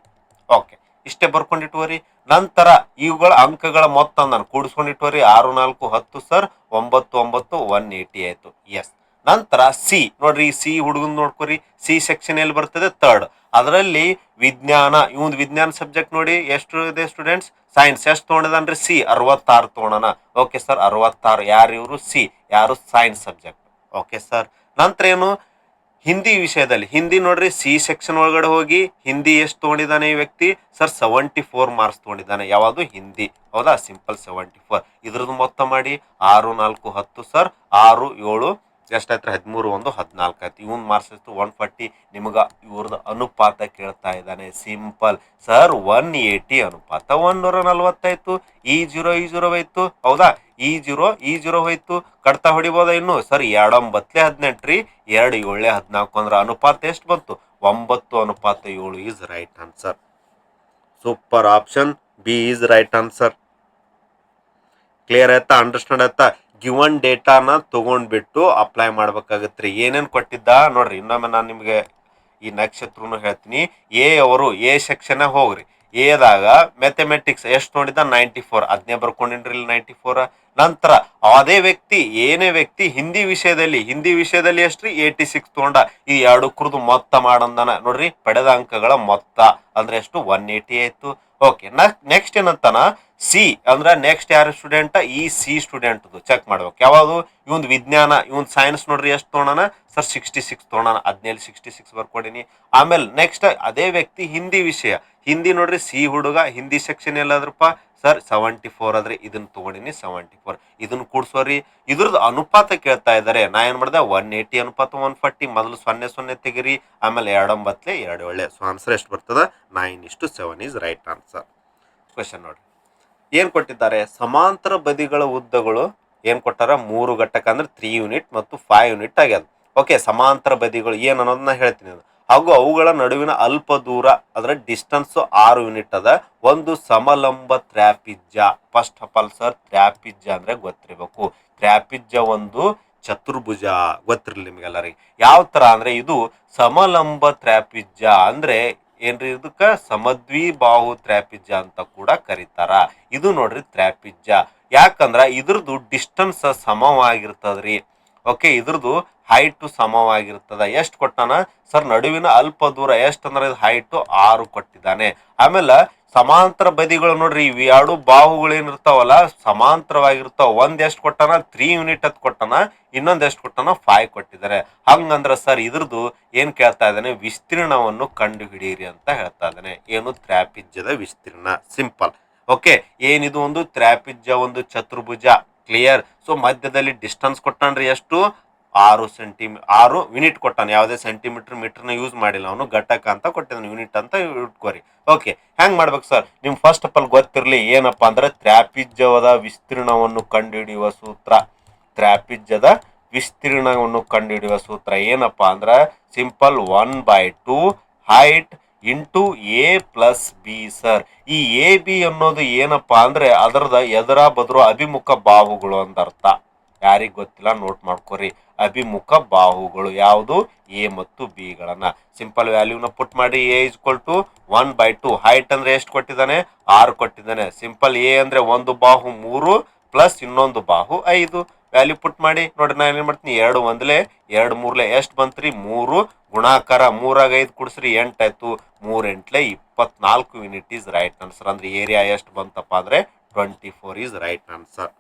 ಓಕೆ, ಇಷ್ಟೇ ಬರ್ಕೊಂಡಿಟ್ಕೋರಿ. ನಂತರ ಇವುಗಳ ಅಂಕಗಳ ಮೊತ್ತ ನಾನು ಕೂಡಿಸ್ಕೊಂಡಿಟ್ಕೋರಿ, 6 4 10 ಸರ್, 9 9 180 ಆಯ್ತು. ಎಸ್, ನಂತರ ಸಿ ನೋಡ್ರಿ, ಸಿ ಹುಡುಗನ್ ನೋಡ್ಕೊರಿ, ಸಿ ಸೆಕ್ಷನ್ ಎಲ್ಲಿ ಬರ್ತದೆ, ಥರ್ಡ್. ಅದರಲ್ಲಿ ವಿಜ್ಞಾನ, ಇವನ್ ವಿಜ್ಞಾನ ಸಬ್ಜೆಕ್ಟ್ ನೋಡಿ ಎಷ್ಟು ಇದೆ ಸ್ಟೂಡೆಂಟ್ಸ್, ಸೈನ್ಸ್ ಎಷ್ಟು ತೊಗೊಂಡಿದಾನ್ರಿ, ಸಿ 66 ತೊಗೊಳೋಣ. Okay sir, 66. ಯಾರು ಇವರು, ಸಿ, ಯಾರು ಸೈನ್ಸ್ ಸಬ್ಜೆಕ್ಟ್. ಓಕೆ ಸರ್, ನಂತರ ಏನು, ಹಿಂದಿ ವಿಷಯದಲ್ಲಿ ಹಿಂದಿ ನೋಡ್ರಿ, ಸಿ ಸೆಕ್ಷನ್ ಒಳಗಡೆ ಹೋಗಿ ಹಿಂದಿ ಎಷ್ಟು ತೊಗೊಂಡಿದ್ದಾನೆ ಈ ವ್ಯಕ್ತಿ, ಸರ್ 74 ಮಾರ್ಕ್ಸ್ ತೊಗೊಂಡಿದ್ದಾನೆ. ಯಾವುದು, ಹಿಂದಿ. ಹೌದಾ, ಸಿಂಪಲ್ 74. ಇದ್ರದ್ದು ಮೊತ್ತ ಮಾಡಿ 6 4 10 ಸರ್, 6 7 ಎಷ್ಟಾಯ್ತು, 13 1 14 ಆಯ್ತು. ಇವನ್ ಮಾರ್ಕ್ಸ್ ಎಷ್ಟು, 140. ನಿಮಗ ಇವ್ರದ್ದು ಅನುಪಾತ ಕೇಳ್ತಾ ಇದ್ದಾನೆ. ಸಿಂಪಲ್ ಸರ್, 180 ಅನುಪಾತ 140 ಆಯ್ತು. ಈ ಜೀರೋ ಆಯ್ತು. ಹೌದಾ, ಈ ಜೀರೋ ಹೋಯ್ತು. ಕಡ್ತಾ ಹೊಡಿಬೋದ ಇನ್ನು ಸರ್, 2 9 18 ರೀ, 2 7 14 ಅಂದ್ರೆ ಅನುಪಾತ ಎಷ್ಟು ಬಂತು, 9 ಅನುಪಾತ 7 is right answer. Super, option B is right answer. Clear ಆಯ್ತಾ, ಅಂಡರ್ಸ್ಟ್ಯಾಂಡ್ ಆಯ್ತಾ. ಗಿವನ್ ಡೇಟಾನ ತಗೊಂಡ್ಬಿಟ್ಟು ಅಪ್ಲೈ ಮಾಡ್ಬೇಕಾಗತ್ರಿ. ಏನೇನ್ ಕೊಟ್ಟಿದ್ದ ನೋಡ್ರಿ, ಇನ್ನೊಮ್ಮೆ ನಾನು ನಿಮ್ಗೆ ಈ ನಕ್ಷತ್ರನು ಹೇಳ್ತೀನಿ. ಎ ಅವರು ಎ ಸೆಕ್ಷನ್ ಹೋಗ್ರಿ, ಎದಾಗ ಮ್ಯಾಥಮೆಟಿಕ್ಸ್ ಎಷ್ಟು ನೋಡಿದ, 94, ಅದನ್ನೇ ಬರ್ಕೊಂಡಿನ್ರಿ 94. ನಂತರ ಅದೇ ವ್ಯಕ್ತಿ ಏನೇ ವ್ಯಕ್ತಿ ಹಿಂದಿ ವಿಷಯದಲ್ಲಿ ಎಷ್ಟ್ರಿ, 86 ತಗೊಂಡ. ಈ ಎರಡು ಕುರ್ದು ಮೊತ್ತ ಮಾಡಂದನ ನೋಡ್ರಿ, ಪಡೆದ ಅಂಕಗಳ ಮೊತ್ತ ಅಂದ್ರೆ ಎಷ್ಟು, 180 ಆಯ್ತು. ಓಕೆ, ನೆಕ್ಸ್ಟ್ ಏನಂತಾನ, ಸಿ ಅಂದ್ರೆ ನೆಕ್ಸ್ಟ್ ಯಾರು ಸ್ಟೂಡೆಂಟ್, ಈ ಸಿ ಸ್ಟೂಡೆಂಟ್ ಚೆಕ್ ಮಾಡ್ಬೇಕು. ಯಾವುದು, ಇವನ್ ವಿಜ್ಞಾನ, ಇವನ್ ಸೈನ್ಸ್ ನೋಡ್ರಿ ಎಷ್ಟು ತೊಗೊಳೋಣ ಸರ್, 66 ತೊಗೊಳೋಣ. 17 66 ಬರ್ಕೊಡಿನಿ. ಆಮೇಲೆ ನೆಕ್ಸ್ಟ್ ಅದೇ ವ್ಯಕ್ತಿ ಹಿಂದಿ ನೋಡ್ರಿ, ಸಿ ಹುಡುಗ ಹಿಂದಿ ಸೆಕ್ಷನ್ ಎಲ್ಲಾದ್ರಪ್ಪ ಸರ್, 74 ಆದ್ರೆ ಇದನ್ನ ತಗೊಂಡಿನಿ 74. ಇದನ್ನ ಕೂಡ್ಸೋರಿ, ಇದ್ರದ್ದು ಅನುಪಾತ ಕೇಳ್ತಾ ಇದಾರೆ. ನಾ ಏನ್ ಮಾಡ್ದೆ, 180 ಅನುಪಾತ 140. ಮೊದಲು 0 0 ತೆಗಿರಿ, ಆಮೇಲೆ 2 9 2 ಒಳ್ಳೆ. ಸೊ ಆನ್ಸರ್ ಎಷ್ಟು ಬರ್ತದ, 9:7 ಈಸ್ ರೈಟ್ ಆನ್ಸರ್. ಕ್ವೆಶನ್ ನೋಡ್ರಿ, ಏನ್ ಕೊಟ್ಟಿದ್ದಾರೆ, ಸಮಾಂತರ ಬದಿಗಳ ಉದ್ದಗಳು ಏನ್ ಕೊಟ್ಟಾರ, 3 ಘಟಕ ಅಂದ್ರೆ 3 ಯೂನಿಟ್ ಮತ್ತು 5 ಯೂನಿಟ್ ಆಗ್ಯದ. ಓಕೆ, ಸಮಾಂತರ ಬದಿಗಳು ಏನ್ ಅನ್ನೋದನ್ನ ಹೇಳ್ತೀನಿ. ಹಾಗೂ ಅವುಗಳ ನಡುವಿನ ಅಲ್ಪ ದೂರ ಅಂದ್ರೆ ಡಿಸ್ಟನ್ಸ್ 6 ಯೂನಿಟ್ ಅದ. ಒಂದು ಸಮಲಂಬ ತ್ರಾಪಿಜ್ಯ. ಫಸ್ಟ್ ಆಫ್ ಆಲ್ ಸರ್, ತ್ರಾಪಿಜ್ಯ ಅಂದ್ರೆ ಗೊತ್ತಿರಬೇಕು. ತ್ರಾಪಿಜ್ಯ ಒಂದು ಚತುರ್ಭುಜ, ಗೊತ್ತಿರಲಿ ನಿಮ್ಗೆಲ್ಲರಿಗೆ. ಯಾವ ತರ ಅಂದ್ರೆ ಇದು ಸಮಲಂಬ ತ್ರಾಪಿಜ್ಯ ಅಂದ್ರೆ ಏನ್ರಿ, ಇದಕ್ಕ ಸಮದ್ವಿಬಾಹು ತ್ರಾಪಿಜ್ಯ ಅಂತ ಕೂಡ ಕರೀತಾರ. ಇದು ನೋಡ್ರಿ ತ್ರಾಪಿಜ್ಯ. ಯಾಕಂದ್ರ ಇದ್ರದ್ದು ಡಿಸ್ಟನ್ಸ್ ಸಮವಾಗಿರ್ತದ್ರಿ. ಓಕೆ, ಇದ್ರದ್ದು ಹೈಟು ಸಮವಾಗಿರ್ತದ. ಎಷ್ಟು ಕೊಟ್ಟಾನ ಸರ್? ನಡುವಿನ ಅಲ್ಪ ದೂರ ಎಷ್ಟಂದ್ರೆ ಇದು ಹೈಟು 6 ಕೊಟ್ಟಿದ್ದಾನೆ. ಆಮೇಲೆ ಸಮಾಂತರ ಬದಿಗಳು ನೋಡ್ರಿ, ಇವು ಎರಡು ಬಾಹುಗಳು ಏನಿರ್ತಾವಲ್ಲ ಸಮಾಂತರವಾಗಿರ್ತಾವ. ಒಂದ್ ಎಷ್ಟು ಕೊಟ್ಟಾನ? 3 ಯೂನಿಟ್ ಅಂತ ಕೊಟ್ಟಾನ. ಇನ್ನೊಂದ್ ಎಷ್ಟು ಕೊಟ್ಟಾನ? 5 ಕೊಟ್ಟಿದ್ದಾರೆ. ಹಂಗಂದ್ರ ಸರ್ ಇದ್ರದ್ದು ಏನ್ ಕೇಳ್ತಾ ಇದ್ದಾನೆ? ವಿಸ್ತೀರ್ಣವನ್ನು ಕಂಡು ಹಿಡಿಯಿರಿ ಅಂತ ಹೇಳ್ತಾ ಇದ್ದಾನೆ. ಏನು? ತ್ರಾಪಿಜ್ಯದ ವಿಸ್ತೀರ್ಣ. ಸಿಂಪಲ್. ಓಕೆ, ಏನಿದು? ಒಂದು ತ್ರಾಪಿಜ್ಯ, ಒಂದು ಚತುರ್ಭುಜ. ಕ್ಲಿಯರ್. ಸೊ ಮಧ್ಯದಲ್ಲಿ ಡಿಸ್ಟನ್ಸ್ ಕೊಟ್ಟಾನ್ರಿ ಎಷ್ಟು? 6 ಯೂನಿಟ್ ಕೊಟ್ಟಾನ. ಯಾವುದೇ ಸೆಂಟಿಮೀಟರ್ ಮೀಟರ್ನ ಯೂಸ್ ಮಾಡಿಲ್ಲ ಅವನು. ಘಟಕ ಅಂತ ಕೊಟ್ಟಿದ್ದಾನೆ, ಯೂನಿಟ್ ಅಂತ ಇಟ್ಕೋರಿ. ಓಕೆ, ಹೆಂಗ್ ಮಾಡ್ಬೇಕು ಸರ್? ನಿಮ್ ಫಸ್ಟ್ ಆಫ್ ಆಲ್ ಗೊತ್ತಿರ್ಲಿ ಏನಪ್ಪಾ ಅಂದ್ರೆ ತ್ರಾಪಿಜ್ಯದ ವಿಸ್ತೀರ್ಣವನ್ನು ಕಂಡುಹಿಡಿಯುವ ಸೂತ್ರ. ತ್ರಾಪಿಜ್ಯದ ವಿಸ್ತೀರ್ಣವನ್ನು ಕಂಡುಹಿಡಿಯುವ ಸೂತ್ರ ಏನಪ್ಪಾ ಅಂದ್ರ simple 1/2 height into A plus B. Sir ಈ ಎ ಬಿ ಅನ್ನೋದು ಏನಪ್ಪಾ ಅಂದ್ರೆ ಅದರದ ಎದರ ಬದ್ರು ಅಭಿಮುಖ ಬಾಹುಗಳು ಅಂತ ಅರ್ಥ. ಯಾರಿಗ್ ಗೊತ್ತಿಲ್ಲ ನೋಟ್ ಮಾಡ್ಕೋರಿ. ಅಭಿಮುಖ ಬಾಹುಗಳು ಯಾವುದು? ಎ ಮತ್ತು ಬಿ ಗಳನ್ನ. ಸಿಂಪಲ್ ವ್ಯಾಲ್ಯೂನ ಪುಟ್ ಮಾಡಿ. A is equal to 1/2. ಹೈಟ್ ಅಂದ್ರೆ ಎಷ್ಟು ಕೊಟ್ಟಿದ್ದಾನೆ? 6 ಕೊಟ್ಟಿದ್ದಾನೆ. ಸಿಂಪಲ್ ಎ ಅಂದ್ರೆ ಒಂದು ಬಾಹು 3 ಪ್ಲಸ್ ಇನ್ನೊಂದು ಬಾಹು 5. ವ್ಯಾಲ್ಯೂ ಪುಟ್ ಮಾಡಿ. ನೋಡ್ರಿ ನಾನು ಏನ್ ಮಾಡ್ತೀನಿ, 2 ಒಂದ್ಲೆ 2 ಮೂರ್ಲೆ ಎಷ್ಟು ಬಂತ್ರಿ? 3 ಗುಣಾಕಾರ 3 5 ಕುಡಿಸ್ರಿ 8 ಆಯ್ತು. 3 8 24 ಯೂನಿಟ್ ಈಸ್ ರೈಟ್ ಆನ್ಸರ್. ಅಂದ್ರೆ ಏರಿಯಾ ಎಷ್ಟು ಬಂತಪ್ಪ ಅಂದ್ರೆ 24 ಈಸ್ ರೈಟ್ ಆನ್ಸರ್.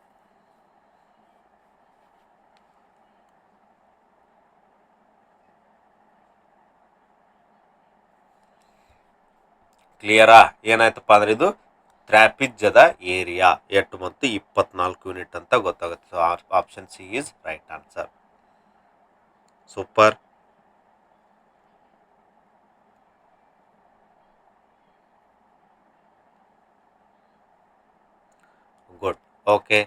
ಕ್ಲಿಯರಾ? ಏನಾಯ್ತಪ್ಪ ಅಂದ್ರೆ ಇದು ತ್ರಾಪಿಜ್ಯದ ಏರಿಯಾ ಎಷ್ಟು ಮತ್ತು 24 ಯೂನಿಟ್ ಅಂತ ಗೊತ್ತಾಗುತ್ತೆ. So option C is right answer. Super. Good. Okay,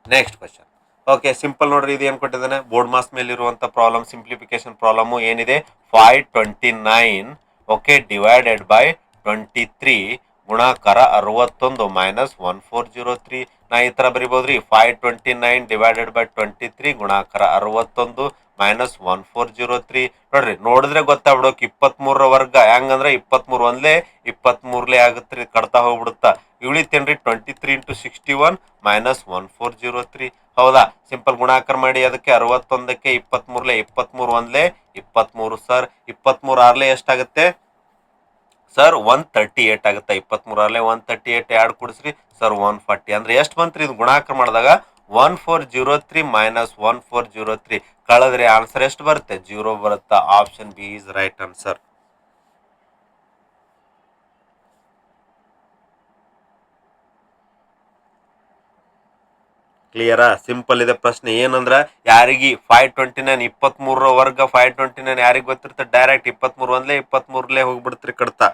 next question. Okay, simple ನೋಡ್ರಿ. ಇದು ಏನು ಕೊಟ್ಟಿದ್ದಾನೆ? ಬೋರ್ಡ್ ಮಾಸ್ ಮೇಲೆ ಇರುವಂತ ಪ್ರಾಬ್ಲಮ್, ಸಿಂಪ್ಲಿಫಿಕೇಶನ್ ಪ್ರಾಬ್ಲಮ್ ಏನಿದೆ? 529 ಓಕೆ ಡಿವೈಡೆಡ್ ಬೈ 23 ಗುಣಾಕಾರ 61 ಮೈನಸ್ 1403. ನಾ ಈ ತರ ಬರಿಬಹುದ್ರಿ. 529 ಡಿವೈಡೆಡ್ ಬೈ 23 ಗುಣಾಕಾರ 61 ಮೈನಸ್ 1403. ನೋಡ್ರಿ, ನೋಡಿದ್ರೆ ಗೊತ್ತಾಗ್ಬಿಡೋಕ್ 23 ವರ್ಗ ಹೆಂಗಂದ್ರೆ 23 ಒಂದ್ಲೆ 23ಲೆ ಆಗತ್ರಿ. ಕಡ್ತಾ ಹೋಗ್ಬಿಡುತ್ತಾ. ಉಳಿತೇನ್ರಿ 23 ಇಂಟು 61 ಮೈನಸ್ 1403. ಹೌದಾ? ಸಿಂಪಲ್ ಗುಣಾಕಾರ ಮಾಡಿ. ಅದಕ್ಕೆ 61ಕ್ಕೆ 23ಲೆ 23 ಒಂದ್ಲೆ 23. ಸರ್ 23 ಆರ್ಲೆ ಎಷ್ಟಾಗುತ್ತೆ ಸರ್? 138 ಆಗುತ್ತೆ. 23 ಆರ್ಲೆ 138 ಎರಡು ಕೂಡಿಸ್ರಿ ಸರ್ 140. ಅಂದ್ರೆ ಎಷ್ಟು ಬಂತ್ರಿ? ಇದು ಗುಣಾಕಾರ ಮಾಡಿದಾಗ 1403 ಮೈನಸ್ 1403 ಕಳೆದ್ರೆ ಆನ್ಸರ್ ಎಷ್ಟು ಬರುತ್ತೆ? 0 ಬರುತ್ತಾ. Option B is right answer. ಕ್ಲಿಯರಾ? ಸಿಂಪಲ್ ಇದೆ ಪ್ರಶ್ನೆ. ಏನಂದ್ರ ಯಾರಿಗೆ 529 23 ವರ್ಗ 529 ಯಾರಿಗೆ ಗೊತ್ತಿರುತ್ತೆ? ಡೈರೆಕ್ಟ್ 23 ಒಂದ್ಲೆ 23ಲೆ ಹೋಗ್ಬಿಡ್ತ್ರಿ ಕಡ್ತಾ.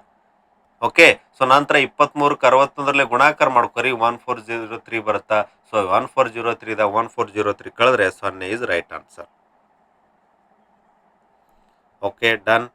ಓಕೆ, ಸೊ ನಂತರ 23ಕ್ಕೆ 61ರಲ್ಲಿ ಗುಣಾಕಾರ ಮಾಡ್ಕೊರಿ 1403 ಬರುತ್ತಾ. ಸೊ 1403 1403 ಕಳೆದ್ರೆ 0 is right answer. Okay, done.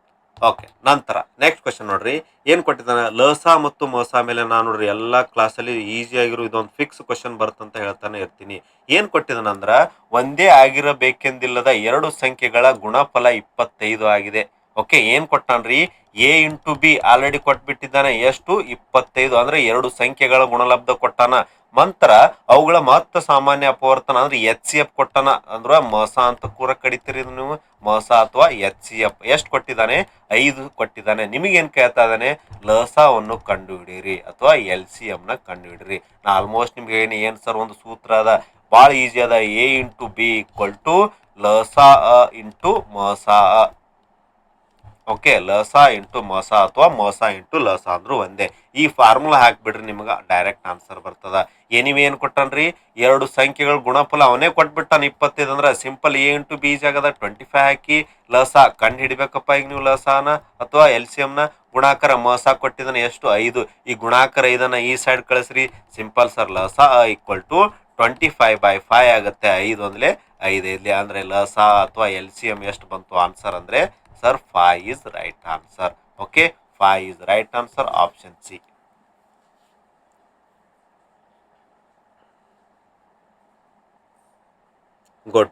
Okay, ನಂತರ ನೆಕ್ಸ್ಟ್ ಕ್ವಶನ್ ನೋಡ್ರಿ. ಏನ್ ಕೊಟ್ಟಿದ್ದಾನೆ? ಲಸ ಮತ್ತು ಮಸ ಮೇಲೆ ನಾನು ನೋಡ್ರಿ ಎಲ್ಲಾ ಕ್ಲಾಸಲ್ಲಿ ಈಸಿ ಆಗಿರೋ ಇದೊಂದು ಫಿಕ್ಸ್ ಕ್ವಶನ್ ಬರುತ್ತಂತ ಹೇಳ್ತಾನೆ ಇರ್ತೀನಿ. ಏನ್ ಕೊಟ್ಟಿದ್ದಾನ ಅಂದ್ರ ಒಂದೇ ಆಗಿರಬೇಕೆಂದಿಲ್ಲದ ಎರಡು ಸಂಖ್ಯೆಗಳ ಗುಣಫಲ 25 ಆಗಿದೆ. ಓಕೆ, ಏನ್ ಕೊಟ್ಟಾನ್ರಿ? ಎ ಇಂಟು ಬಿ ಆಲ್ರೆಡಿ ಕೊಟ್ಬಿಟ್ಟಿದ್ದಾನೆ. ಎಷ್ಟು? 25. ಅಂದ್ರೆ ಎರಡು ಸಂಖ್ಯೆಗಳ ಗುಣಲಬ್ಧ ಕೊಟ್ಟಾನ. ನಂತರ ಅವುಗಳ ಮಹತ್ವ ಸಾಮಾನ್ಯ ಅಪವರ್ತನ ಅಂದ್ರೆ HCF ಕೊಟ್ಟಾನ. ಅಂದ್ರ ಮಸ ಅಂತ ಕೂಡ ಕಡಿತೀರಿ ನೀವು, ಮಸ ಅಥವಾ HCF. ಎಷ್ಟು ಕೊಟ್ಟಿದ್ದಾನೆ? 5 ಕೊಟ್ಟಿದ್ದಾನೆ. ನಿಮಗೇನ್ ಕೇಳ್ತಾ ಇದ್ದಾನೆ? ಲಸವನ್ನು ಕಂಡು ಹಿಡೀರಿ ಅಥವಾ LCM ನ ಕಂಡು ಹಿಡೀರಿ. ನಾ ಆಲ್ಮೋಸ್ಟ್ ನಿಮ್ಗೆ ಏನ್ ಸರ್ ಒಂದು ಸೂತ್ರ ಅದ, ಬಹಳ ಈಸಿ ಅದ. A into B equal to ಲಸ ಇಂಟು ಮಸ. ಓಕೆ, ಲಸ ಇಂಟು ಮಸ ಅಥವಾ ಮಸ ಇಂಟು ಲಸ ಅಂದ್ರು ಒಂದೇ. ಈ ಫಾರ್ಮುಲಾ ಹಾಕ್ಬಿಡ್ರಿ, ನಿಮ್ಗೆ ಡೈರೆಕ್ಟ್ ಆನ್ಸರ್ ಬರ್ತದ. ಏನ್ ಕೊಟ್ಟನ್ರಿ? ಎರಡು ಸಂಖ್ಯೆಗಳ ಗುಣಫಲ ಅವನೇ ಕೊಟ್ಬಿಟ್ಟಾನ 25. ಅಂದ್ರೆ ಸಿಂಪಲ್ ಎ ಇಂಟು ಬಿ ಜಾಗದ 25 ಹಾಕಿ ಲಸ ಕಂಡು ಹಿಡಿಬೇಕಪ್ಪ. ಈಗ ನೀವು ಲಸಾನ ಅಥವಾ LCM ನ ಗುಣಾಕಾರ ಮಸ ಕೊಟ್ಟಿದ್ದಾನೆ ಎಷ್ಟು? 5. ಈ ಗುಣಾಕಾರ 5ನ್ನ ಈ ಸೈಡ್ ಕಳಿಸ್ರಿ. ಸಿಂಪಲ್ ಸರ್ ಲಸ ಈಕ್ವಲ್ ಟು 25/5 ಆಗುತ್ತೆ. 5 ಒಂದ್ಲೆ 5 ಐದ್ಲೆ ಅಂದ್ರೆ ಲಸ ಅಥವಾ LCM ಎಷ್ಟು ಬಂತು ಆನ್ಸರ್ ಅಂದ್ರೆ sir 5 is right answer. Okay, 5 is right answer. Option C. Good.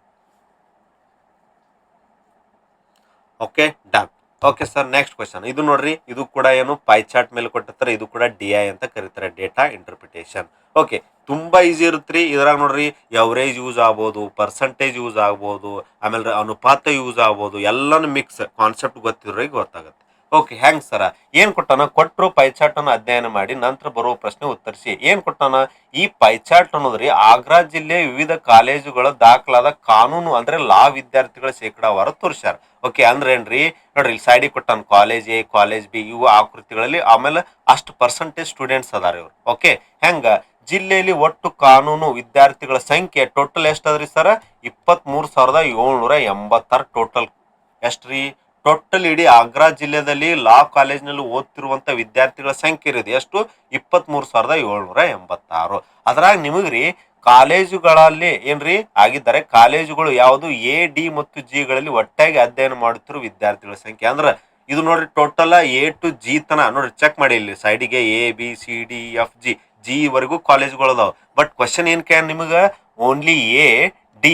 Okay, done. Okay sir, next question ಇದು ನೋಡ್ರಿ. ಇದು ಕೂಡ ಏನು ಪೈ ಚಾರ್ಟ್ ಮೇಲೆ ಕೊಟ್ಟಿರ್ತಾರೆ. ಇದು ಕೂಡ DI ಅಂತ ಕರೀತಾರೆ, ಡೇಟಾ ಇಂಟರ್ಪ್ರಿಟೇಷನ್. ಓಕೆ, ತುಂಬಾ ಈಸಿ ಇರುತ್ತ್ರಿ. ಇದ್ರಾಗ ನೋಡ್ರಿ ಎವರೇಜ್ ಯೂಸ್ ಆಗ್ಬೋದು, ಪರ್ಸೆಂಟೇಜ್ ಯೂಸ್ ಆಗ್ಬೋದು, ಆಮೇಲೆ ಅನುಪಾತ ಯೂಸ್ ಆಗ್ಬೋದು. ಎಲ್ಲಾನು ಮಿಕ್ಸ್ ಕಾನ್ಸೆಪ್ಟ್ ಗೊತ್ತಿದ್ರಿಗೆ ಗೊತ್ತಾಗುತ್ತೆ. ಓಕೆ, ಹೆಂಗ್ ಸರ ಏನ್ ಕೊಟ್ಟಾನ? ಕೊಟ್ಟರು ಪೈ ಚಾರ್ಟ್ ಅನ್ನು ಅಧ್ಯಯನ ಮಾಡಿ ನಂತರ ಬರುವ ಪ್ರಶ್ನೆ ಉತ್ತರಿಸಿ. ಏನ್ ಕೊಟ್ಟಾನ? ಈ ಪೈ ಚಾರ್ಟ್ ಅನ್ನೋದ್ರಿ ಆಗ್ರಾ ಜಿಲ್ಲೆಯ ವಿವಿಧ ಕಾಲೇಜುಗಳ ದಾಖಲಾದ ಕಾನೂನು ಅಂದ್ರೆ ಲಾ ವಿದ್ಯಾರ್ಥಿಗಳ ಶೇಕಡಾವಾರು ತೋರಿಸ್ಯಾರ. ಓಕೆ, ಅಂದ್ರೆ ಏನ್ರಿ ನೋಡ್ರಿ, ಇಲ್ಲಿ ಸೈಡಿಗೆ ಕೊಟ್ಟಾನ ಕಾಲೇಜ್ ಎ, ಕಾಲೇಜ್ ಬಿ, ಇವು ಆಕೃತಿಗಳಲ್ಲಿ. ಆಮೇಲೆ ಅಷ್ಟು ಪರ್ಸೆಂಟೇಜ್ ಸ್ಟೂಡೆಂಟ್ಸ್ ಅದಾರ ಇವ್ರು. ಓಕೆ, ಹೆಂಗ ಜಿಲ್ಲೆಯಲ್ಲಿ ಒಟ್ಟು ಕಾನೂನು ವಿದ್ಯಾರ್ಥಿಗಳ ಸಂಖ್ಯೆ ಟೋಟಲ್ ಎಷ್ಟದ್ರಿ ಸರ್? 23,786 ಟೋಟಲ್. ಎಷ್ಟ್ರಿ? ಟೋಟಲ್ ಇಡೀ ಆಗ್ರಾ ಜಿಲ್ಲೆಯಲ್ಲಿ ಲಾ ಕಾಲೇಜ್ನಲ್ಲಿ ಓದ್ತಿರುವಂತ ವಿದ್ಯಾರ್ಥಿಗಳ ಸಂಖ್ಯೆ ಇರೋದು ಎಷ್ಟು? 23,786. ಅದ್ರಾಗ ನಿಮಗ್ರಿ ಕಾಲೇಜುಗಳಲ್ಲಿ ಏನ್ರಿ ಆಗಿದ್ದಾರೆ ಕಾಲೇಜುಗಳು ಯಾವುದು? A, D ಮತ್ತು G ಗಳಲ್ಲಿ ಒಟ್ಟಾಗಿ ಅಧ್ಯಯನ ಮಾಡುತ್ತಿರುವ ವಿದ್ಯಾರ್ಥಿಗಳ ಸಂಖ್ಯೆ. ಅಂದ್ರ ಇದು ನೋಡ್ರಿ ಟೋಟಲ್ A to G ತನ ನೋಡ್ರಿ, ಚೆಕ್ ಮಾಡಿ ಇಲ್ಲಿ ಸೈಡಿಗೆ ABCDFG ವರೆಗೂ ಕಾಲೇಜ್ಗಳು ಅದಾವ. ಬಟ್ ಕ್ವಶನ್ ಏನ್ ಕೇಳ ನಿಮಗ? ಓನ್ಲಿ A, D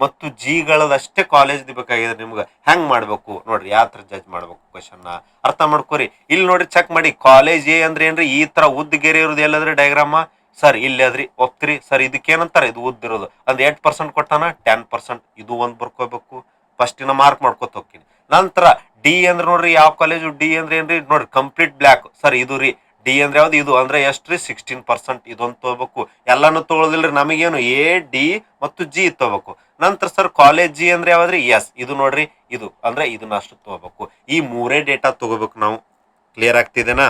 ಮತ್ತು G ಗಳದಷ್ಟೇ ಕಾಲೇಜ್ ಬೇಕಾಗಿದೆ ನಿಮ್ಗೆ. ಹೆಂಗ್ ಮಾಡ್ಬೇಕು ನೋಡ್ರಿ, ಯಾವ ತರ ಜಡ್ಜ್ ಮಾಡ್ಬೇಕು ಕ್ವಶನ್ ಅರ್ಥ ಮಾಡ್ಕೋರಿ. ಇಲ್ಲಿ ನೋಡ್ರಿ ಚೆಕ್ ಮಾಡಿ, ಕಾಲೇಜ್ ಎ ಅಂದ್ರೆ ಏನ್ರಿ? ಈ ತರ ಉದ್ದ ಗೆರೆ ಇರೋದು ಎಲ್ಲದ್ರಿ ಡಯಾಗ್ರಾಮ ಸರ್? ಇಲ್ಲಿ ಅದ್ರಿ. ಒಪ್ತಿರಿ ಸರ್? ಇದಕ್ಕೆ ಏನಂತಾರೆ? ಇದು ಉದ್ದಿರೋದು ಅಂದ್ರೆ 8% ಕೊಟ್ಟಾನ, 10%. ಇದು ಒಂದ್ ಬರ್ಕೋಬೇಕು. ಫಸ್ಟ್ ಮಾರ್ಕ್ ಮಾಡ್ಕೊತ ಹೋಗ್ತೀನಿ. ನಂತರ ಡಿ ಅಂದ್ರೆ ನೋಡ್ರಿ ಯಾವ ಕಾಲೇಜು? ಡಿ ಅಂದ್ರೆ ಏನ್ರಿ ನೋಡ್ರಿ ಕಂಪ್ಲೀಟ್ ಬ್ಲಾಕ್ ಸರ್. ಇದು ರೀ ಡಿ ಅಂದ್ರೆ ಯಾವ್ದು? ಇದು ಅಂದ್ರೆ ಎಷ್ಟ್ರಿ? 16%. ಇದೊಂದು ತಗೋಬೇಕು. ಎಲ್ಲಾನು ತಗೊಳ್ಳೋದಿಲ್ರಿ, ನಮಗೇನು A, D ಮತ್ತು G ತಗೋಬೇಕು. ನಂತರ ಸರ್ ಕಾಲೇಜ್ G ಅಂದ್ರೆ ಯಾವ್ದ್ರಿ? ಎಸ್, ಇದು ನೋಡ್ರಿ, ಇದು ಅಂದ್ರೆ ಇದನ್ನ ಅಷ್ಟು ತಗೋಬೇಕು. ಈ ಮೂರೇ ಡೇಟಾ ತಗೋಬೇಕು ನಾವು. ಕ್ಲಿಯರ್ ಆಗ್ತಿದೆನಾ?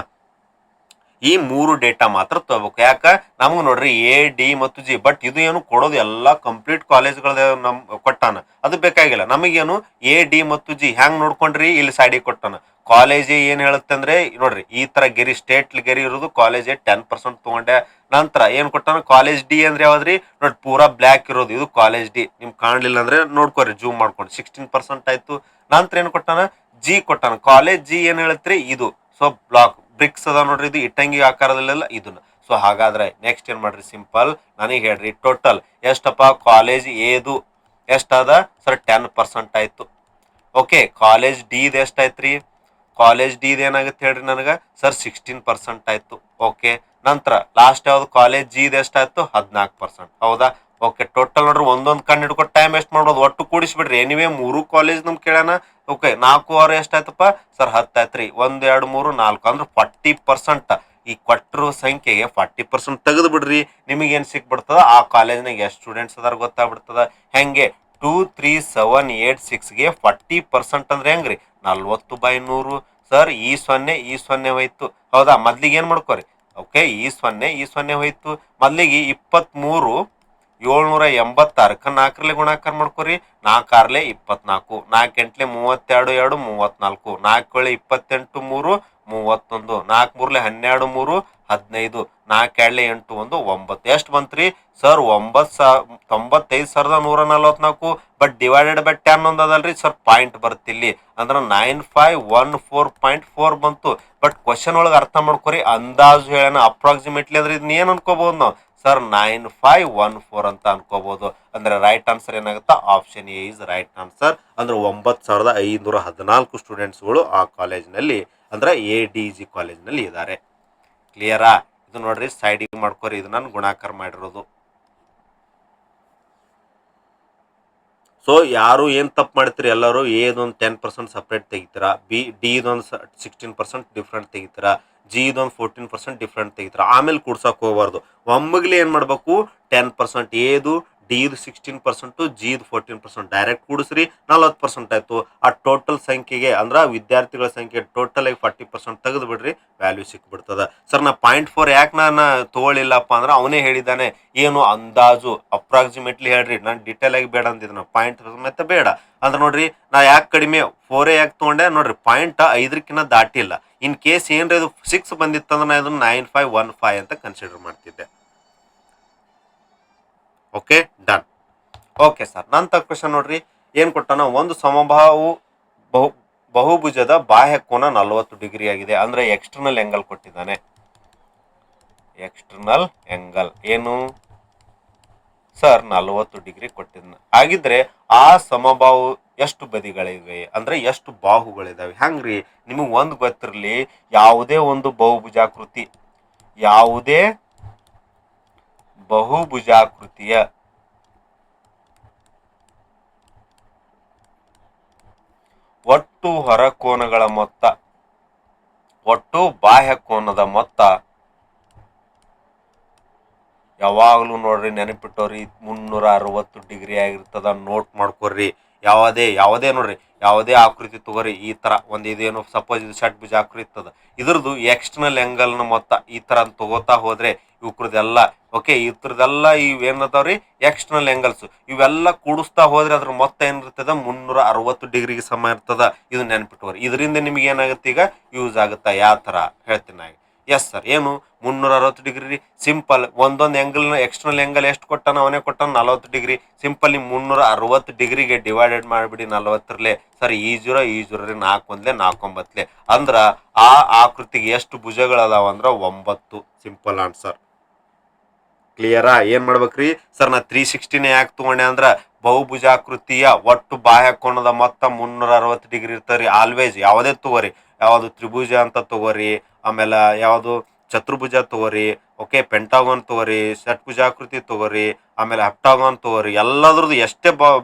ಈ ಮೂರು ಡೇಟಾ ಮಾತ್ರ ತಗೋಬೇಕು. ಯಾಕ? ನಮ್ಗೆ ನೋಡ್ರಿ A, D ಮತ್ತು G. ಬಟ್ ಇದು ಏನು ಕೊಡೋದು ಎಲ್ಲಾ ಕಂಪ್ಲೀಟ್ ಕಾಲೇಜ್ಗಳ ನಮ್ ಕೊಟ್ಟಾನ, ಅದು ಬೇಕಾಗಿಲ್ಲ ನಮಗೇನು A, D ಮತ್ತು G. ಹ್ಯಾಂಗ್ ನೋಡ್ಕೊಂಡ್ರಿ? ಇಲ್ಲಿ ಸೈಡಿಗೆ ಕೊಟ್ಟಾನ. ಕಾಲೇಜ್ ಏನ್ ಹೇಳುತ್ತೆ ಅಂದ್ರೆ ನೋಡ್ರಿ ಈ ತರ ಗೆರಿ ಸ್ಟೇಟ್ ಗೆರಿ ಇರೋದು. ಕಾಲೇಜ್ 10% ತಗೊಂಡೆ. ನಂತರ ಏನ್ ಕೊಟ್ಟಾನ? ಕಾಲೇಜ್ D ಅಂದ್ರೆ ಯಾವ್ದ್ರಿ ನೋಡ್ರಿ ಪೂರಾ ಬ್ಲಾಕ್ ಇರೋದು, ಇದು ಕಾಲೇಜ್ D. ನಿಮ್ ಕಾಣ್ಲಿಲ್ಲ ಅಂದ್ರೆ ನೋಡ್ಕೋರಿ ಜೂಮ್ ಮಾಡ್ಕೊಂಡು. 16% ಆಯ್ತು. ನಂತರ ಏನ್ ಕೊಟ್ಟಾನ? G ಕೊಟ್ಟಾನ. ಕಾಲೇಜ್ G ಏನ್ ಹೇಳತ್ರಿ? ಇದು ಸೊ ಬ್ಲಾಕ್ ಬ್ರಿಕ್ಸ್ ಅದ ನೋಡ್ರಿ, ಇದು ಇಟ್ಟಂಗಿ ಆಕಾರದಲ್ಲೆಲ್ಲ ಇದನ್ನ. ಸೊ ಹಾಗಾದ್ರೆ ನೆಕ್ಸ್ಟ್ ಏನ್ ಮಾಡ್ರಿ? ಸಿಂಪಲ್ ನನಗೆ ಹೇಳ್ರಿ, ಟೋಟಲ್ ಎಷ್ಟಪ್ಪ ಕಾಲೇಜ್ ಎದು ಎಷ್ಟದ ಸರ್? 10% ಆಯ್ತು. ಓಕೆ, ಕಾಲೇಜ್ ಡಿ ಎಷ್ಟಾಯ್ತ್ರಿ? ಕಾಲೇಜ್ ಡಿ ಏನಾಗುತ್ತೆ ಹೇಳ್ರಿ ನನಗ ಸರ್? 16% ಆಯ್ತು. ಓಕೆ, ನಂತರ ಲಾಸ್ಟ್ ಯಾವ್ದು? ಕಾಲೇಜ್ ಜಿ ಎಷ್ಟಾಯ್ತು? 14%. ಹೌದಾ? ಓಕೆ, ಟೋಟಲ್ ನೋಡ್ರಿ ಒಂದೊಂದು ಕಣ್ಣು ಹಿಡ್ಕೊಂಡು ಟೈಮ್ ಎಷ್ಟು ಮಾಡ್ಬೋದು? ಒಟ್ಟು ಕೂಡಿಸ್ಬಿಡ್ರಿ. ಎನಿವೇ ಮೂರು ಕಾಲೇಜ್ ನಮ್ ಕೇಳೋಣ. Okay, 4 ಎಷ್ಟಾಯ್ತಪ್ಪ sir? 10 ಆಯ್ತ್ರಿ. 1, 2, 3, 4 ಅಂದ್ರೆ 40%. ಈ ಕೊಟ್ಟರು ಸಂಖ್ಯೆಗೆ 40% ತೆಗೆದು ಬಿಡ್ರಿ. ನಿಮಗೇನ್ ಸಿಕ್ಬಿಡ್ತದ? ಆ ಕಾಲೇಜ್ನಾಗ ಎಷ್ಟು ಸ್ಟೂಡೆಂಟ್ಸ್ ಅದಾರ ಗೊತ್ತಾಗ್ಬಿಡ್ತದ. ಹೆಂಗೆ? 2, 3, 7, 6ಗೆ 40% ಅಂದ್ರೆ ಹೆಂಗ್ರಿ? 40/100 ಸರ್. ಈ 0 ಹೋಯ್ತು. ಹೌದಾ? ಮೊದ್ಲಿಗೆ ಏನ್ ಮಾಡ್ಕೋರಿ? ಓಕೆ, ಈ 0 ಹೋಯ್ತು. ಮೊದ್ಲಿಗೆ 23,786 4ರಲ್ಲಿ ಗುಣಾಕಾರ ಮಾಡ್ಕೋರಿ. 4 24, 4 8 32, 2 34, 4 28 3 31, 4 3 12 3 15, 4 2 8 1 9. ಎಷ್ಟು ಬಂತ್ರಿ ಸರ್? 95,144. ಬಟ್ ಡಿವೈಡೆಡ್ ಬೈ 10 ಒಂದು ಅದಲ್ರಿ ಸರ್, ಪಾಯಿಂಟ್ ಬರ್ತಿಲ್ಲಿ ಅಂದ್ರೆ 9514.4 ಬಂತು. ಬಟ್ ಕ್ವಶನ್ ಒಳಗೆ ಅರ್ಥ ಮಾಡ್ಕೋರಿ, ಅಂದಾಜು ಹೇಳೋಣ ಅಪ್ರಾಕ್ಸಿಮೇಟ್ಲಿ ಅಂದ್ರೆ ಇದನ್ನ ಏನ್ ಅನ್ಕೋಬಹುದು ನಾವು ಸರ್? 9514 ಅಂತ ಅನ್ಕೋಬಹುದು. ಅಂದ್ರೆ ರೈಟ್ ಆನ್ಸರ್ ಏನಾಗುತ್ತಾ? Option A is right answer. ಅಂದ್ರೆ 9,514 ಸ್ಟೂಡೆಂಟ್ಸ್ಗಳು ಆ ಕಾಲೇಜ್ನಲ್ಲಿ ಅಂದ್ರೆ ADG ಕಾಲೇಜ್ನಲ್ಲಿ ಇದ್ದಾರೆ. ಕ್ಲಿಯರಾ? ಇದು ನೋಡ್ರಿ ಸೈಡಿಗೆ ಮಾಡ್ಕೋರಿ, ಇದು ನಾನು ಗುಣಾಕಾರ ಮಾಡಿರೋದು. ಸೊ ಯಾರು ಏನ್ ತಪ್ಪು ಮಾಡ್ತೀರಿ? ಎಲ್ಲರೂ ಎದೊಂದು 10% ಸಪ್ರೇಟ್ ತೆಗಿತೀರಾ, ಡಿ ಇದೊಂದು 16% ಡಿಫ್ರೆಂಟ್ ತೆಗಿತೀರಾ, G ಇದೊಂದು 14% ಡಿಫ್ರೆಂಟ್ ತೆಗಿತೀರಾ. ಆಮೇಲೆ ಕೂಡ್ಸಕ್ ಹೋಗ್ಬಾರ್ದು. ಒಮ್ಮಿಗ್ಲಿ ಏನ್ ಮಾಡ್ಬೇಕು? 10% ಎದು, ಡಿ ಇದು 16%, G ಇದು 14% ಡೈರೆಕ್ಟ್ ಕೂಡಿಸ್ರಿ, 40% ಆಯ್ತು. ಆ ಟೋಟಲ್ ಸಂಖ್ಯೆಗೆ ಅಂದ್ರೆ ವಿದ್ಯಾರ್ಥಿಗಳ ಸಂಖ್ಯೆ ಟೋಟಲ್ ಆಗಿ 40% ತೆಗೆದು ಬಿಡ್ರಿ, ವ್ಯಾಲ್ಯೂ ಸಿಕ್ಬಿಡ್ತದ. ಸರ್ ನಾ 0.4 ಯಾಕೆ ನಾನು ತಗೊಳ್ಳಿಲ್ಲಪ್ಪ ಅಂದ್ರೆ ಅವನೇ ಹೇಳಿದ್ದಾನೆ ಏನು ಅಂದಾಜು ಅಪ್ರಾಕ್ಸಿಮೇಟ್ಲಿ ಹೇಳ್ರಿ, ನಾನು ಡಿಟೇಲ್ ಆಗಿ ಬೇಡ ಅಂದಿದ್ನ. ಪಾಯಿಂಟ್ ಮತ್ತೆ ಬೇಡ ಅಂದ್ರೆ ನೋಡ್ರಿ ನಾ ಯಾಕೆ ಕಡಿಮೆ 4 ಯಾಕೆ ತಗೊಂಡೆ ನೋಡ್ರಿ? ಪಾಯಿಂಟ್ 5ಕ್ಕಿಂತ ದಾಟಿಲ್ಲ. ಇನ್ ಕೇಸ್ ಏನ್ರಿ ಇದು 6 ಬಂದಿತ್ತಂದ್ರೆ ನಾ ಇದನ್ನ 9515 ಅಂತ ಕನ್ಸಿಡರ್ ಮಾಡ್ತಿದ್ದೆ. Okay, done. ಓಕೆ ಸರ್, ನಂತರ ಕ್ವಶನ್ ನೋಡ್ರಿ ಏನ್ ಕೊಟ್ಟಾನ? ಒಂದು ಸಮಬಾಹು ಬಹುಭುಜದ ಬಾಹ್ಯ ಕೋನ 40 ಡಿಗ್ರಿ ಆಗಿದೆ. ಅಂದ್ರೆ ಎಕ್ಸ್ಟರ್ನಲ್ ಆಂಗಲ್ ಕೊಟ್ಟಿದ್ದಾನೆ. ಎಕ್ಸ್ಟರ್ನಲ್ ಆಂಗಲ್ ಏನು ಸರ್? 40 ಡಿಗ್ರಿ ಕೊಟ್ಟಿದ್ದಾನೆ. ಹಾಗಿದ್ರೆ ಆ ಸಮಬಾಹು ಎಷ್ಟು ಬದಿಗಳಿವೆ ಅಂದ್ರೆ ಎಷ್ಟು ಬಾಹುಗಳಿದಾವೆ. ಹಂಗ್ರಿ ನಿಮಗೆ ಒಂದು ಗೊತ್ತಿರಲಿ, ಯಾವುದೇ ಒಂದು ಯಾವುದೇ ಬಹುಭುಜಾಕೃತಿಯ ಒಟ್ಟು ಹೊರಕೋನಗಳ ಮೊತ್ತ, ಒಟ್ಟು ಬಾಹ್ಯ ಕೋನದ ಮೊತ್ತ ಯಾವಾಗಲೂ ನೋಡ್ರಿ ನೆನಪಿಟ್ಟವ್ರಿ 360 ಡಿಗ್ರಿ ಆಗಿರ್ತದ. ನೋಟ್ ಮಾಡ್ಕೊರ್ರಿ. ಯಾವುದೇ ನೋಡ್ರಿ, ಯಾವುದೇ ಆಕೃತಿ ತಗೋರಿ, ಈ ತರ ಒಂದು ಇದೇನು ಸಪೋಸ್ ಇದು ಷಡ್ಭುಜ ಆಕೃತಿ ಇರ್ತದ, ಇದ್ರದ್ದು ಎಕ್ಸ್ಟರ್ನಲ್ ಆಂಗಲ್ನ ಮೊತ್ತ ಈ ತರ ತಗೋತಾ ಹೋದ್ರೆ ಇವ್ರದೆಲ್ಲ ಓಕೆ, ಇದ್ರದೆಲ್ಲ ಇವೇನದಾವ್ರಿ ಎಕ್ಸ್ಟರ್ನಲ್ ಆಂಗಲ್ಸ್, ಇವೆಲ್ಲ ಕೂಡಿಸ್ತಾ ಹೋದ್ರೆ ಅದ್ರ ಮೊತ್ತ ಏನಿರ್ತದ 360 ಡಿಗ್ರಿಗೆ ಸಮ ಇರ್ತದ. ಇದು ನೆನ್ಪಿಟ್ಟವ್ರಿ. ಇದರಿಂದ ನಿಮ್ಗೆ ಏನಾಗುತ್ತೆ ಈಗ ಯೂಸ್ ಆಗುತ್ತಾ, ಯಾವ ತರ ಹೇಳ್ತೀನಿ ನಾ. ಎಸ್ ಸರ್, ಏನು 360 ಡಿಗ್ರಿ ಸಿಂಪಲ್. ಒಂದೊಂದು ಆಂಗಲ್ ಎಕ್ಸ್ಟರ್ನಲ್ ಆಂಗಲ್ ಎಷ್ಟು ಕೊಟ್ಟಾನ, ಅವನೇ ಕೊಟ್ಟಾನ 40 ಡಿಗ್ರಿ. ಸಿಂಪಲ್ ನೀವು 360 ಡಿಗ್ರಿಗೆ ಡಿವೈಡೆಡ್ ಮಾಡಿಬಿಡಿ 40ರಲ್ಲೇ. ಸರ್ ಈ 0 4 1 4 9 ಅಂದ್ರ ಆ ಆಕೃತಿಗೆ ಎಷ್ಟು ಭುಜಗಳದಾವ ಅಂದ್ರ 9. Simple answer. ಕ್ಲಿಯರಾ? ಏನ್ ಮಾಡ್ಬೇಕ್ರಿ ಸರ್, ನಾ 360ನೇ ಯಾಕೆ ತಗೊಂಡೆ ಅಂದ್ರ ಬಹುಭುಜಾಕೃತಿಯ ಒಟ್ಟು ಬಾಹ್ಯ ಕೋನದ ಮೊತ್ತ 360 ಡಿಗ್ರಿ ಇರ್ತಾವ್ರಿ ಆಲ್ವೇಸ್. ಯಾವುದೇ ತಗೋರಿ, ಯಾವುದು ತ್ರಿಭುಜ ಅಂತ ತಗೋರಿ, ಆಮೇಲೆ ಯಾವುದು ಚತುರ್ಭುಜ ತಗೋರಿ, ಓಕೆ, ಪೆಂಟಾಗೋನ್ ತಗೋರಿ, ಷಟ್ಭುಜಾಕೃತಿ ತಗೋರಿ, ಆಮೇಲೆ ಹೆಪ್ಟಾಗೋನ್ ತಗೋರಿ, ಎಲ್ಲದ್ರದ್ದು ಎಷ್ಟೇ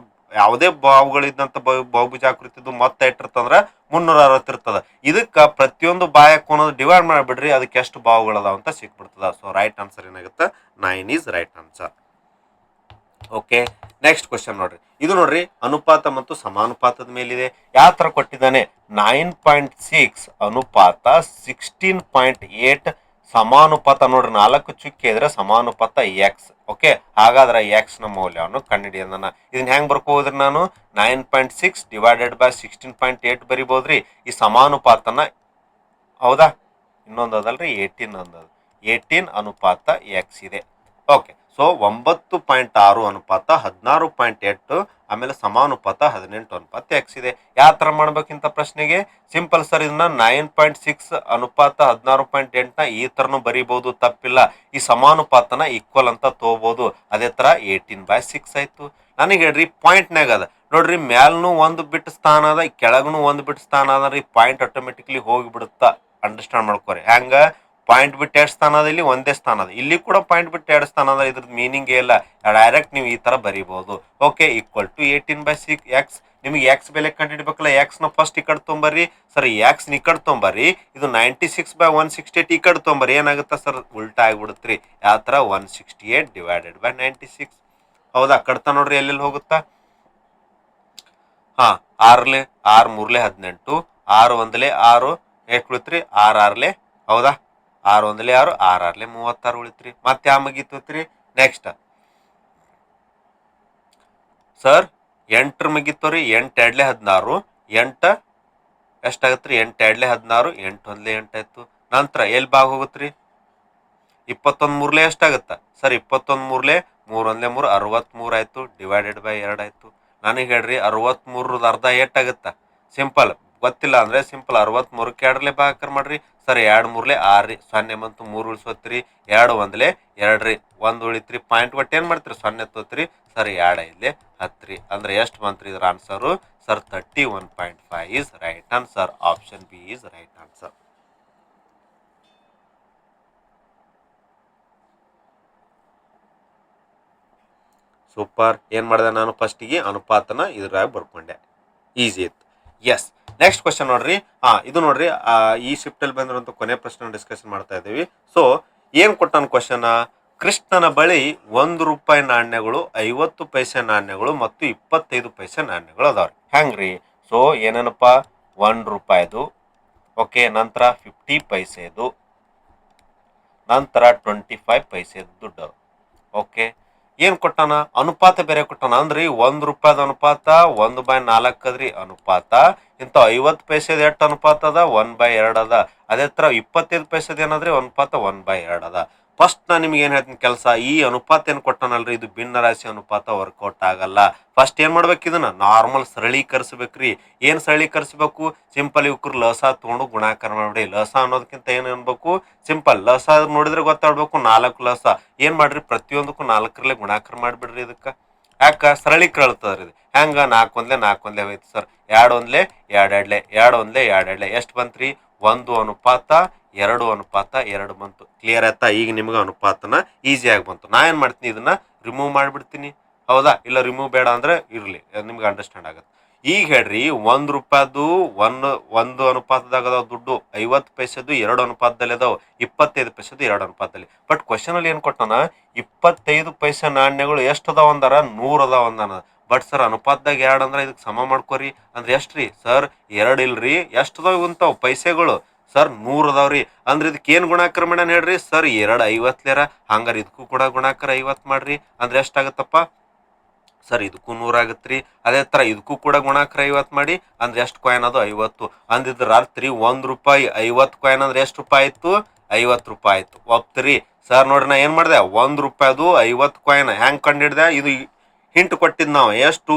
ಯಾವುದೇ ಬಾವುಗಳಿದ್ದಂತ ಬಹುಭುಜಾಕೃತಿದು ಮೊತ್ತ ಇಟ್ಟಿರ್ತಂದ್ರ 360 ಇರ್ತದ. ಇದಕ್ಕ ಪ್ರತಿಯೊಂದು ಬಾಹ್ಯ ಕೋನದ ಡಿವೈಡ್ ಮಾಡಿಬಿಡ್ರಿ, ಅದಕ್ಕೆ ಎಷ್ಟು ಬಾವುಗಳದಾವ ಅಂತ ಸಿಕ್ಬಿಡ್ತದ. ಸೊ ರೈಟ್ ಆನ್ಸರ್ ಏನಾಗುತ್ತೆ, 9 is right answer. Okay, next question ನೋಡ್ರಿ. ಇದು ನೋಡ್ರಿ ಅನುಪಾತ ಮತ್ತು ಸಮಾನುಪಾತದ ಮೇಲಿದೆ. ಯಾವ ತರ ಕೊಟ್ಟಿದ್ದಾನೆ, 9.6 ಅನುಪಾತ 16.8 ಸಮಾನುಪಾತ. ನೋಡ್ರಿ 4 ಚುಕ್ಕಿ ಇದ್ರೆ ಸಮಾನುಪಾತ ಎಕ್ಸ್. ಓಕೆ, ಹಾಗಾದ್ರೆ ಎಕ್ಸ್ ನ ಮೌಲ್ಯವನ್ನು ಕಂಡುಹಿಡಿಯೋಣ. ಇದನ್ನ ಹೆಂಗ್ ಬರ್ಕೋದ್ರಿ, ನಾನು 9.6 ಡಿವೈಡೆಡ್ ಬೈ 16.8 ಬರಿಬೋದ್ರಿ. ಈ ಸಮಾನುಪಾತನ, ಹೌದಾ, ಇನ್ನೊಂದು ಅದಲ್ರಿ 18 ಅಂದದು, 18 ಅನುಪಾತ ಎಕ್ಸ್ ಇದೆ. ಓಕೆ, ಸೊ 9.6 ಅನುಪಾತ 16.8 ಆಮೇಲೆ ಸಮಾನುಪಾತ 18 ಅನುಪಾತ ಎಕ್ಸ್ ಇದೆ. ಯಾವ ತರ ಮಾಡ್ಬೇಕಿಂತ ಪ್ರಶ್ನೆಗೆ, ಸಿಂಪಲ್ ಸರ್, ಇದನ್ನ 9.6 ಅನುಪಾತ 16.8 ಈ ತರನು ಬರೀಬಹುದು, ತಪ್ಪಿಲ್ಲ. ಈ ಸಮಾನುಪಾತನ ಈಕ್ವಲ್ ಅಂತ ತಗೋಬಹುದು. ಅದೇ ತರ 18/6 ಆಯ್ತು. ನನಗೆ ಹೇಳ್ರಿ ಪಾಯಿಂಟ್ನಾಗ ಅದ ನೋಡ್ರಿ, ಮ್ಯಾಲ್ನು ಒಂದು ಬಿಟ್ಟು ಸ್ಥಾನ ಅದ, ಕೆಳಗನು ಒಂದು ಬಿಟ್ಟು ಸ್ಥಾನ ಅದ ರೀ, ಪಾಯಿಂಟ್ ಆಟೋಮೆಟಿಕ್ಲಿ ಹೋಗಿಬಿಡುತ್ತಾ. ಅಂಡರ್ಸ್ಟ್ಯಾಂಡ್ ಮಾಡ್ಕೋರಿ. ಹ್ಯಾಂಗ ಪಾಯಿಂಟ್ ಬಿಟ್ಟು 2 ಸ್ಥಾನ ಅದ, ಇಲ್ಲಿ ಒಂದೇ ಸ್ಥಾನ ಅದ, ಇಲ್ಲಿ ಕೂಡ ಪಾಯಿಂಟ್ ಬಿಟ್ಟು 2 ಸ್ಥಾನ ಅದ. ಇದ್ರದ್ದು ಮೀನಿಂಗ್ ಇಲ್ಲ, ಡೈರೆಕ್ಟ್ ನೀವು ಈ ತರ ಬರೀಬಹುದು. Okay, equal to 18/6 x. ನಿಮಗೆ ಎಕ್ಸ್ ಬೆಲೆ ಕಂಡುಹಿಡ್ಬೇಕಲ್ಲ, ಎಕ್ಸ್ ನ ಫಸ್ಟ್ ಈ ಕಡೆ ತೊಂಬರ್ರಿ. ಸರ್ ಎಕ್ಸ್ ಈ ಕಡೆ ತೊಂಬರ್ರಿ. ಇದು 96/168 ಈ ಕಡೆ ತೊಂಬರ್ರಿ. ಏನಾಗುತ್ತಾ ಸರ್, ಉಲ್ಟಾ ಆಗ್ಬಿಡುತ್ತ್ರಿ. ಯಾವ ತರ, 168 ಡಿವೈಡೆಡ್ ಬೈ 96. ಹೌದಾ, ಕಡ್ತಾ ನೋಡ್ರಿ ಎಲ್ಲೆಲ್ಲಿ ಹೋಗುತ್ತಾ. ಹಾ, 6 3 18, 6 1 6 ಎಷ್ಟು ಉಳಿತ್ರಿ, 6 6 ಹೌದಾ, 6 1 6 6 6 36 ಉಳಿತ್ರಿ. ಮತ್ತೆ ಯಾವ ಮುಗಿತ್ರಿ, ನೆಕ್ಸ್ಟ್ ಸರ್ 8 ಮುಗಿತವ್ರಿ. 8 2 16, 8 ಎಷ್ಟಾಗತ್ರಿ, 8 2 16, 8 1 8 ಆಯ್ತು. ನಂತರ ಎಲ್ಲಿ ಭಾಗ ಹೋಗುತ್ರಿ, 21 3 ಎಷ್ಟಾಗತ್ತ ಸರ್, 21 3 3 1 3 63 ಆಯ್ತು, ಡಿವೈಡೆಡ್ ಬೈ 2 ಆಯ್ತು. ನನಗೆ ಹೇಳ್ರಿ 63 ಅರ್ಧ ಏಟಾಗತ್ತ. ಸಿಂಪಲ್ ಗೊತ್ತಿಲ್ಲ ಅಂದ್ರೆ ಸಿಂಪಲ್ 63ಕ್ಕೆ 2 ಭಾಗಾಕಾರ ಮಾಡ್ರಿ. ಸರ್ 2 3 6 ರೀ, 0 ಬಂತು, 3 ಉಳಿಸೋತ್ರಿ, 2 1 2 ರೀ, 1 ಉಳಿತ್ರಿ. ಪಾಯಿಂಟ್ ಒಟ್ಟು ಏನ್ ಮಾಡ್ತೀರಿ, 0 ತೋತ್ರಿ. ಸರ್ 2 5 10 ರೀ. ಅಂದ್ರೆ ಎಷ್ಟು ಬಂತ್ರಿ ಇದ್ರ answer, sir 31.5 is right answer. Option B is right answer. Super. ಏನ್ ಮಾಡಿದೆ ನಾನು, ಫಸ್ಟಿಗೆ ಅನುಪಾತನ ಇದ್ರಾಗ ಬರ್ಕೊಂಡೆ, ಈಸಿ ಇತ್ತು. ಎಸ್, ನೆಕ್ಸ್ಟ್ ಕ್ವಶನ್ ನೋಡ್ರಿ. ಇದು ನೋಡ್ರಿ, ಈ ಶಿಫ್ಟ್ ಅಲ್ಲಿ ಬಂದಿರುವಂತ ಕೊನೆ ಪ್ರಶ್ನೆ ಡಿಸ್ಕಷನ್ ಮಾಡ್ತಾ ಇದೀವಿ. ಸೊ ಏನ್ ಕೊಟ್ಟಾನ ಕ್ವಶನ್, ಕೃಷ್ಣನ ಬಳಿ 1 ರೂಪಾಯಿ ನಾಣ್ಯಗಳು, 50 ಪೈಸೆ ನಾಣ್ಯಗಳು ಮತ್ತು 25 ಪೈಸೆ ನಾಣ್ಯಗಳು ಅದಾವ್ರಿ. ಹೆಂಗ್ರಿ, ಸೊ ಏನೇನಪ್ಪ, 1 ರೂಪಾಯಿದು, ಓಕೆ, ನಂತರ 50 ಪೈಸೆದು, ನಂತರ 25 ಪೈಸೆದು ದುಡ್ಡು. ಓಕೆ, ಏನ್ ಕೊಟ್ಟಾನ, ಅನುಪಾತ ಬೇರೆ ಕೊಟ್ಟಾನ. ಅಂದ್ರಿ 1 ರೂಪಾಯಿದ ಅನುಪಾತ 1/4 ಅದ್ರಿ ಅನುಪಾತ. ಇಂತ 50 ಪೈಸೆದ ಎಷ್ಟು ಅನುಪಾತ ಅದ, 1/2 ಅದ. ಅದೇ ತರ 25 ಪೈಸೆದ ಏನದ್ರಿ ಅನುಪಾತ 1/2 ಅದ. ಫಸ್ಟ್ ನಾನು ನಿಮ್ಗೆ ಏನ್ ಹೇಳ್ತೀನಿ ಕೆಲಸ, ಈ ಅನುಪಾತ ಏನ್ ಕೊಟ್ಟಾನಲ್ರಿ, ಇದು ಭಿನ್ನ ರಾಶಿ ಅನುಪಾತ, ವರ್ಕೌಟ್ ಆಗಲ್ಲ. ಫಸ್ಟ್ ಏನ್ ಮಾಡ್ಬೇಕು, ಇದನ್ನ ನಾರ್ಮಲ್ ಸರಳೀಕರಿಸಬೇಕ್ರಿ. ಏನ್ ಸರಳೀಕರಿಸಬೇಕು, ಸಿಂಪಲ್ ಇವಕ್ರು ಲಸ ತಗೊಂಡು ಗುಣಾಕಾರ ಮಾಡ್ಬಿಡಿ. ಲಸ ಅನ್ನೋದಕ್ಕಿಂತ ಏನ್ ಅನ್ಬೇಕು, ಸಿಂಪಲ್ ಲಸ ನೋಡಿದ್ರೆ ಗೊತ್ತಾಡ್ಬೇಕು, 4 ಲಸ. ಏನ್ ಮಾಡ್ರಿ, ಪ್ರತಿಯೊಂದಕ್ಕೂ 4ರಲ್ಲೇ ಗುಣಾಕಾರ ಮಾಡ್ಬಿಡ್ರಿ. ಇದಕ್ಕ ಯಾಕೆ ಸರಳೀಕರಳ್ತದ್ರಿ ಇದು. ಹೆಂಗೆ 4 ಒಂದ್ಲೆ 4 ಒಂದ್ಲೆ ಹೋಯ್ತು ಸರ್, 2 ಒಂದ್ಲೆ 2 ಎರಡ್ಲೆ 2 ಒಂದ್ಲೆ 2 ಎರಡ್ಲೆ ಎಷ್ಟು ಬಂತ್ರಿ? 1:2 ಬಂತು. ಕ್ಲಿಯರ್ ಆಯ್ತಾ? ಈಗ ನಿಮ್ಗೆ ಅನುಪಾತನ ಈಸಿಯಾಗಿ ಬಂತು. ನಾ ಏನು ಮಾಡ್ತೀನಿ, ಇದನ್ನ ರಿಮೂವ್ ಮಾಡಿಬಿಡ್ತೀನಿ. ಹೌದಾ? ಇಲ್ಲ ರಿಮೂವ್ ಬೇಡ ಅಂದ್ರೆ ಇರಲಿ, ನಿಮ್ಗೆ ಅಂಡರ್ಸ್ಟ್ಯಾಂಡ್ ಆಗುತ್ತೆ. ಈಗ ಹೇಳ್ರಿ, 1 ರೂಪಾಯ್ದು ಒಂದು ಅನುಪಾತದಾಗ ಅದಾವ ದುಡ್ಡು, 50 ಪೈಸೆದು 2 ಅನುಪಾತದಲ್ಲಿ ಅದಾವ, 25 ಪೈಸೆದು 2 ಅನುಪಾತದಲ್ಲಿ. ಬಟ್ ಕ್ವಶನ್ ಅಲ್ಲಿ ಏನ್ ಕೊಟ್ಟಾನ, 25 ಪೈಸೆ ನಾಣ್ಯಗಳು ಎಷ್ಟು ಅದಾವ ಅಂದಾರ? 100 ಅದಾವ ಅಂದಾನ. ಬಟ್ ಸರ್ ಅನುಪಾತದಾಗ 2 ಅಂದ್ರೆ ಇದಕ್ಕೆ ಸಮ ಮಾಡ್ಕೋರಿ ಅಂದ್ರೆ ಎಷ್ಟ್ರಿ ಸರ್? 2 ಇಲ್ರಿ, ಎಷ್ಟು ಅದಾವ ಇವಂತಾವ್ ಪೈಸೆಗಳು ಸರ್? 100 ಅದಾವ್ರಿ. ಅಂದ್ರೆ ಇದಕ್ಕೆ ಏನ್ ಗುಣಾಕಾರ ಮಾಡ್ಯಾನ ಹೇಳ್ರಿ ಸರ್? 2 50ಲೇರ. ಹಂಗಾರ ಇದಕ್ಕೂ ಕೂಡ ಗುಣಾಕಾರ 50 ಮಾಡ್ರಿ ಅಂದ್ರೆ ಎಷ್ಟಾಗತ್ತಪ್ಪ ಸರ್? ಇದಕ್ಕೂ 100 ಆಗತ್ರಿ. ಅದೇ ತರ ಇದಕ್ಕೂ ಕೂಡ ಗುಣಾಕಾರ 50 ಮಾಡಿ ಅಂದ್ರೆ ಎಷ್ಟು ಕಾಯಿನ್ ಅದು? 50. ಅಂದಿದ್ರ ರಾತ್ರಿ 1 ರೂಪಾಯಿ 50 ಕಾಯಿನ್ ಅಂದ್ರೆ ಎಷ್ಟು ರೂಪಾಯಿ ಆಯ್ತು? 50 ರೂಪಾಯಿ ಆಯ್ತು. ಒಪ್ತೀರಿ ಸರ್? ನೋಡ್ರಿ ನಾ ಏನ್ ಮಾಡಿದೆ, 1 ರೂಪಾಯ್ದು 50 ಕಾಯಿನ್ ಹೆಂಗ್ ಕಂಡಿಡ್ದೆ? ಇದು ಹಿಂಟ್ ಕೊಟ್ಟಿದ್ ನಾವು ಎಷ್ಟು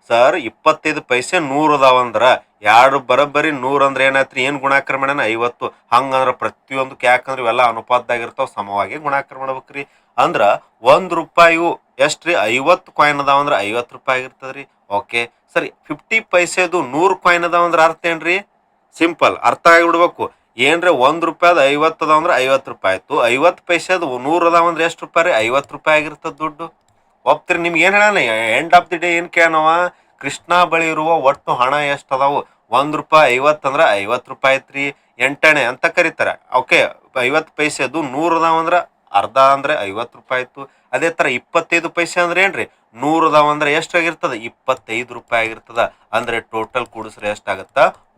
ಸರ್? 25 ಪೈಸೆ 100 ಅದಾವಂದ್ರ 2 ಬರೋಬ್ಬರಿ 100 ಅಂದ್ರೆ ಏನಾಯ್ತ್ರಿ? ಏನ್ ಗುಣಾಕಾರ ಮಾಡ್ಯಾನ? 50. ಹಂಗಂದ್ರ ಪ್ರತಿಯೊಂದಕ್ಕೆ ಯಾಕಂದ್ರೆ ಇವೆಲ್ಲ ಅನುಪಾತದಾಗಿರ್ತಾವ, ಸಮವಾಗಿ ಗುಣಾಕಾರ ಮಾಡ್ಬೇಕ್ರಿ. ಅಂದ್ರ 1 ರೂಪಾಯಿಯು ಎಷ್ಟ್ರಿ? 50 ಕಾಯಿನ್ ಅದಾವಂದ್ರ 50 ರೂಪಾಯಿ ಆಗಿರ್ತದ್ರಿ. ಓಕೆ ಸರಿ. 50 ಪೈಸೆದು 100 ಕಾಯಿನ್ ಅದಾವಂದ್ರ ಅರ್ಥ ಏನ್ರಿ? ಸಿಂಪಲ್, ಅರ್ಥ ಆಗಿಬಿಡ್ಬೇಕು. ಏನ್ರಿ 1 ರೂಪಾಯ್ದು 50 ಅದಾವಂದ್ರ 50 ರೂಪಾಯಿ ಆಯ್ತು. 50 ಪೈಸೆದು 100 ಅದಾವಂದ್ರೆ ಎಷ್ಟು ರೂಪಾಯಿ ರೀ? 50 ರೂಪಾಯಿ ಆಗಿರ್ತದ ದುಡ್ಡು. ಒಪ್ತೀರಿ? ನಿಮ್ಗೆ ಏನ್ ಹೇಳಣ, ಎಂಡ್ ಆಫ್ ದಿ ಡೇ ಏನ್ ಕೇಳನವ? ಕೃಷ್ಣ ಬಳಿ ಇರುವ ಒಟ್ಟು ಹಣ ಎಷ್ಟು ಅದಾವು? 1 ರೂಪಾಯಿ 50 ಅಂದ್ರ 50 ರೂಪಾಯಿ ಐತ್ರಿ. ಎಂಟಣೆ ಅಂತ ಕರೀತಾರೆ. ಓಕೆ, 50 ಪೈಸೆದು 100 ಅದಾವಂದ್ರ ಅರ್ಧ ಅಂದ್ರೆ 50 ರೂಪಾಯಿ ಆಯ್ತು. ಅದೇ ತರ 25 ಪೈಸೆ ಅಂದ್ರೆ ಏನ್ರಿ? 100 ಅದಾವಂದ್ರೆ ಎಷ್ಟಾಗಿರ್ತದ? 25 ರೂಪಾಯಿ ಆಗಿರ್ತದ. ಅಂದ್ರೆ ಟೋಟಲ್ ಕೂಡಿಸ್ರೆ ಎಷ್ಟಾಗತ್ತ?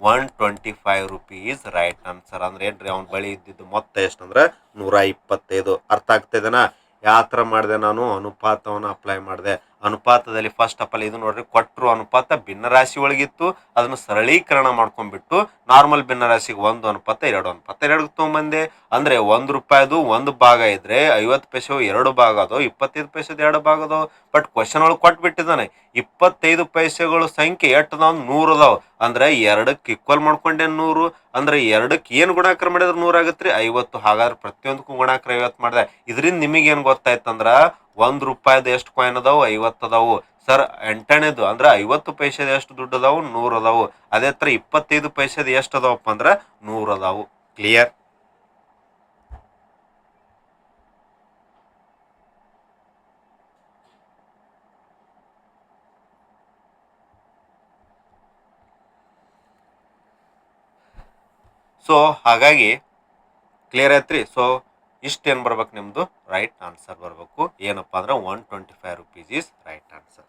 125 ರುಪೀಸ್ ರೈಟ್ ಆನ್ಸರ್. ಅಂದ್ರೆ ಏನ್ರಿ, ಅವ್ನ ಬಳಿ ಇದ್ದಿದ್ದು ಮೊತ್ತ ಎಷ್ಟಂದ್ರ 125. ಅರ್ಥ ಆಗ್ತಿದೆನಾ? ಯಾವ ತರ ಮಾಡಿದೆ ನಾನು? ಅನುಪಾತವನ್ನು ಅಪ್ಲೈ ಮಾಡಿದೆ. ಅನುಪಾತದಲ್ಲಿ ಫಸ್ಟ್ ಆಫ್ ಆಲ್ ಇದು ನೋಡ್ರಿ, ಕೊಟ್ಟರು ಅನುಪಾತ ಭಿನ್ನರಾಶಿ ಒಳಗಿತ್ತು, ಅದನ್ನು ಸರಳೀಕರಣ ಮಾಡ್ಕೊಂಡ್ಬಿಟ್ಟು ನಾರ್ಮಲ್ ಭಿನ್ನರಾಶಿಗೆ 1:2 ತೊಗೊಂಬಂದೆ. ಅಂದ್ರೆ 1 ರೂಪಾಯ್ದು 1 ಭಾಗ ಇದ್ರೆ 50 ಪೈಸೆ 2 ಭಾಗ ಅದು, 25 ಪೈಸೆದು 2 ಭಾಗ ಅದು. ಬಟ್ ಕ್ವಶನ್ ಒಳಗೆ ಕೊಟ್ಬಿಟ್ಟಿದ್ದಾನೆ 25 ಪೈಸೆಗಳು ಸಂಖ್ಯೆ ಎಷ್ಟು ಅದಾವ? 100 ಅದಾವ. ಅಂದ್ರೆ 2ಕ್ಕೆ ಈಕ್ವಲ್ ಮಾಡ್ಕೊಂಡೆ 100. ಅಂದ್ರೆ 2ಕ್ಕೆ ಏನ್ ಗುಣಾಕಾರ ಮಾಡಿದ್ರೆ 100 ಆಗತ್ರಿ? 50. ಹಾಗಾದ್ರೆ ಪ್ರತಿಯೊಂದಕ್ಕೂ ಗುಣಾಕಾರ 50 ಮಾಡಿದೆ. ಇದರಿಂದ ನಿಮಗೆ ಏನ್ ಗೊತ್ತಾಯ್ತಂದ್ರ 1 ರೂಪಾಯ್ದು ಎಷ್ಟು ಕಾಯಿನ್ ಅದಾವು? 50 ಅದಾವು. ಸರ್ ಎಂಟನೇದು ಅಂದ್ರೆ 50 ಪೈಸೆದು ಎಷ್ಟು ದುಡ್ಡು ಅದಾವು? 100 ಅದಾವು. ಅದೇ ತರ 25 ಪೈಸೆದು ಎಷ್ಟು ಅದಾವಪ್ಪ ಅಂದ್ರ 100 ಅದಾವು. ಕ್ಲಿಯರ್? ಸೊ ಹಾಗಾಗಿ ಕ್ಲಿಯರ್ ಆಯ್ತ್ರಿ. ಸೊ ಇಷ್ಟೇನು ಬರ್ಬೇಕು ನಿಮ್ದು? ರೈಟ್ ಆನ್ಸರ್ ಬರ್ಬೇಕು. ಏನಪ್ಪಾ ಅಂದ್ರೆ 125 rupees is right answer.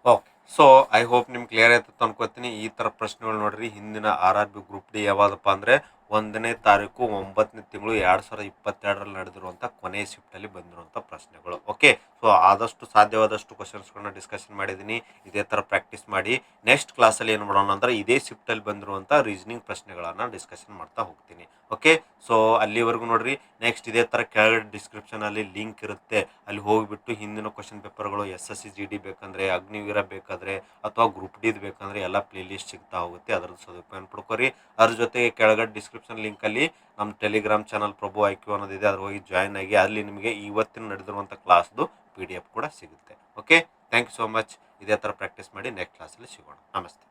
Okay, so I hope ನಿಮ್ಗೆ ಕ್ಲಿಯರ್ ಆಯ್ತು ಅನ್ಕೋತೀನಿ. ಈ ತರ ಪ್ರಶ್ನೆಗಳು ನೋಡ್ರಿ, ಹಿಂದಿನ RRB ಗ್ರೂಪ್ ಡಿ ಯಾವ್ದಪ್ಪ ಅಂದ್ರೆ 1ನೇ ತಾರೀಕು 9ನೇ ತಿಂಗಳು 2022ರಲ್ಲಿ ನಡೆದಿರುವಂಥ ಕೊನೆಯ ಶಿಫ್ಟಲ್ಲಿ ಬಂದಿರುವಂಥ ಪ್ರಶ್ನೆಗಳು. ಓಕೆ, ಸೊ ಆದಷ್ಟು ಸಾಧ್ಯವಾದಷ್ಟು ಕ್ವಶನ್ಸ್ಗಳನ್ನ ಡಿಸ್ಕಷನ್ ಮಾಡಿದ್ದೀನಿ. ಇದೇ ಥರ ಪ್ರಾಕ್ಟೀಸ್ ಮಾಡಿ. ನೆಕ್ಸ್ಟ್ ಕ್ಲಾಸಲ್ಲಿ ಏನು ಮಾಡೋಣ ಅಂದ್ರೆ ಇದೇ ಶಿಫ್ಟಲ್ಲಿ ಬಂದಿರುವಂಥ ರೀಸನಿಂಗ್ ಪ್ರಶ್ನೆಗಳನ್ನು ಡಿಸ್ಕಷನ್ ಮಾಡ್ತಾ ಹೋಗ್ತೀನಿ. ಓಕೆ, ಸೊ ಅಲ್ಲಿವರೆಗೂ ನೋಡ್ರಿ. ನೆಕ್ಸ್ಟ್ ಇದೇ ಥರ ಕೆಳಗಡೆ ಡಿಸ್ಕ್ರಿಪ್ಷನಲ್ಲಿ ಲಿಂಕ್ ಇರುತ್ತೆ, ಅಲ್ಲಿ ಹೋಗಿಬಿಟ್ಟು ಹಿಂದಿನ ಕ್ವಶನ್ ಪೇಪರ್ಗಳು SSC GD ಬೇಕಂದ್ರೆ, ಅಗ್ನಿವೀರ ಬೇಕಾದರೆ ಅಥವಾ ಗ್ರೂಪ್ ಡಿ ಬೇಕಂದ್ರೆ ಎಲ್ಲ ಪ್ಲೇ ಲಿಸ್ಟ್ ಸಿಗ್ತಾ ಹೋಗುತ್ತೆ. ಅದರದ್ದು ಸದುಪಯೋಗ ಪಡ್ಕೊರಿ. ಅದ್ರ ಜೊತೆಗೆ ಕೆಳಗಡೆ ಡಿಸ್ಕ್ರಿಪ್ಷನ್ ಲಿಂಕಲ್ಲಿ ನಮ್ಮ ಟೆಲಿಗ್ರಾಮ್ ಚಾನಲ್ ಪ್ರಭು IQ ಅನ್ನೋದಿದೆ, ಅದ್ರ ಹೋಗಿ ಜಾಯ್ನ್ ಆಗಿ. ಅಲ್ಲಿ ನಿಮಗೆ ಇವತ್ತಿನ ನಡೆದಿರುವಂಥ ಕ್ಲಾಸ್ದು PDF ಕೂಡ ಸಿಗುತ್ತೆ. Okay, thank you so much. ಇದೇ ಥರ ಪ್ರಾಕ್ಟೀಸ್ ಮಾಡಿ. ನೆಕ್ಸ್ಟ್ ಕ್ಲಾಸಲ್ಲಿ ಸಿಗೋಣ. ನಮಸ್ತೆ.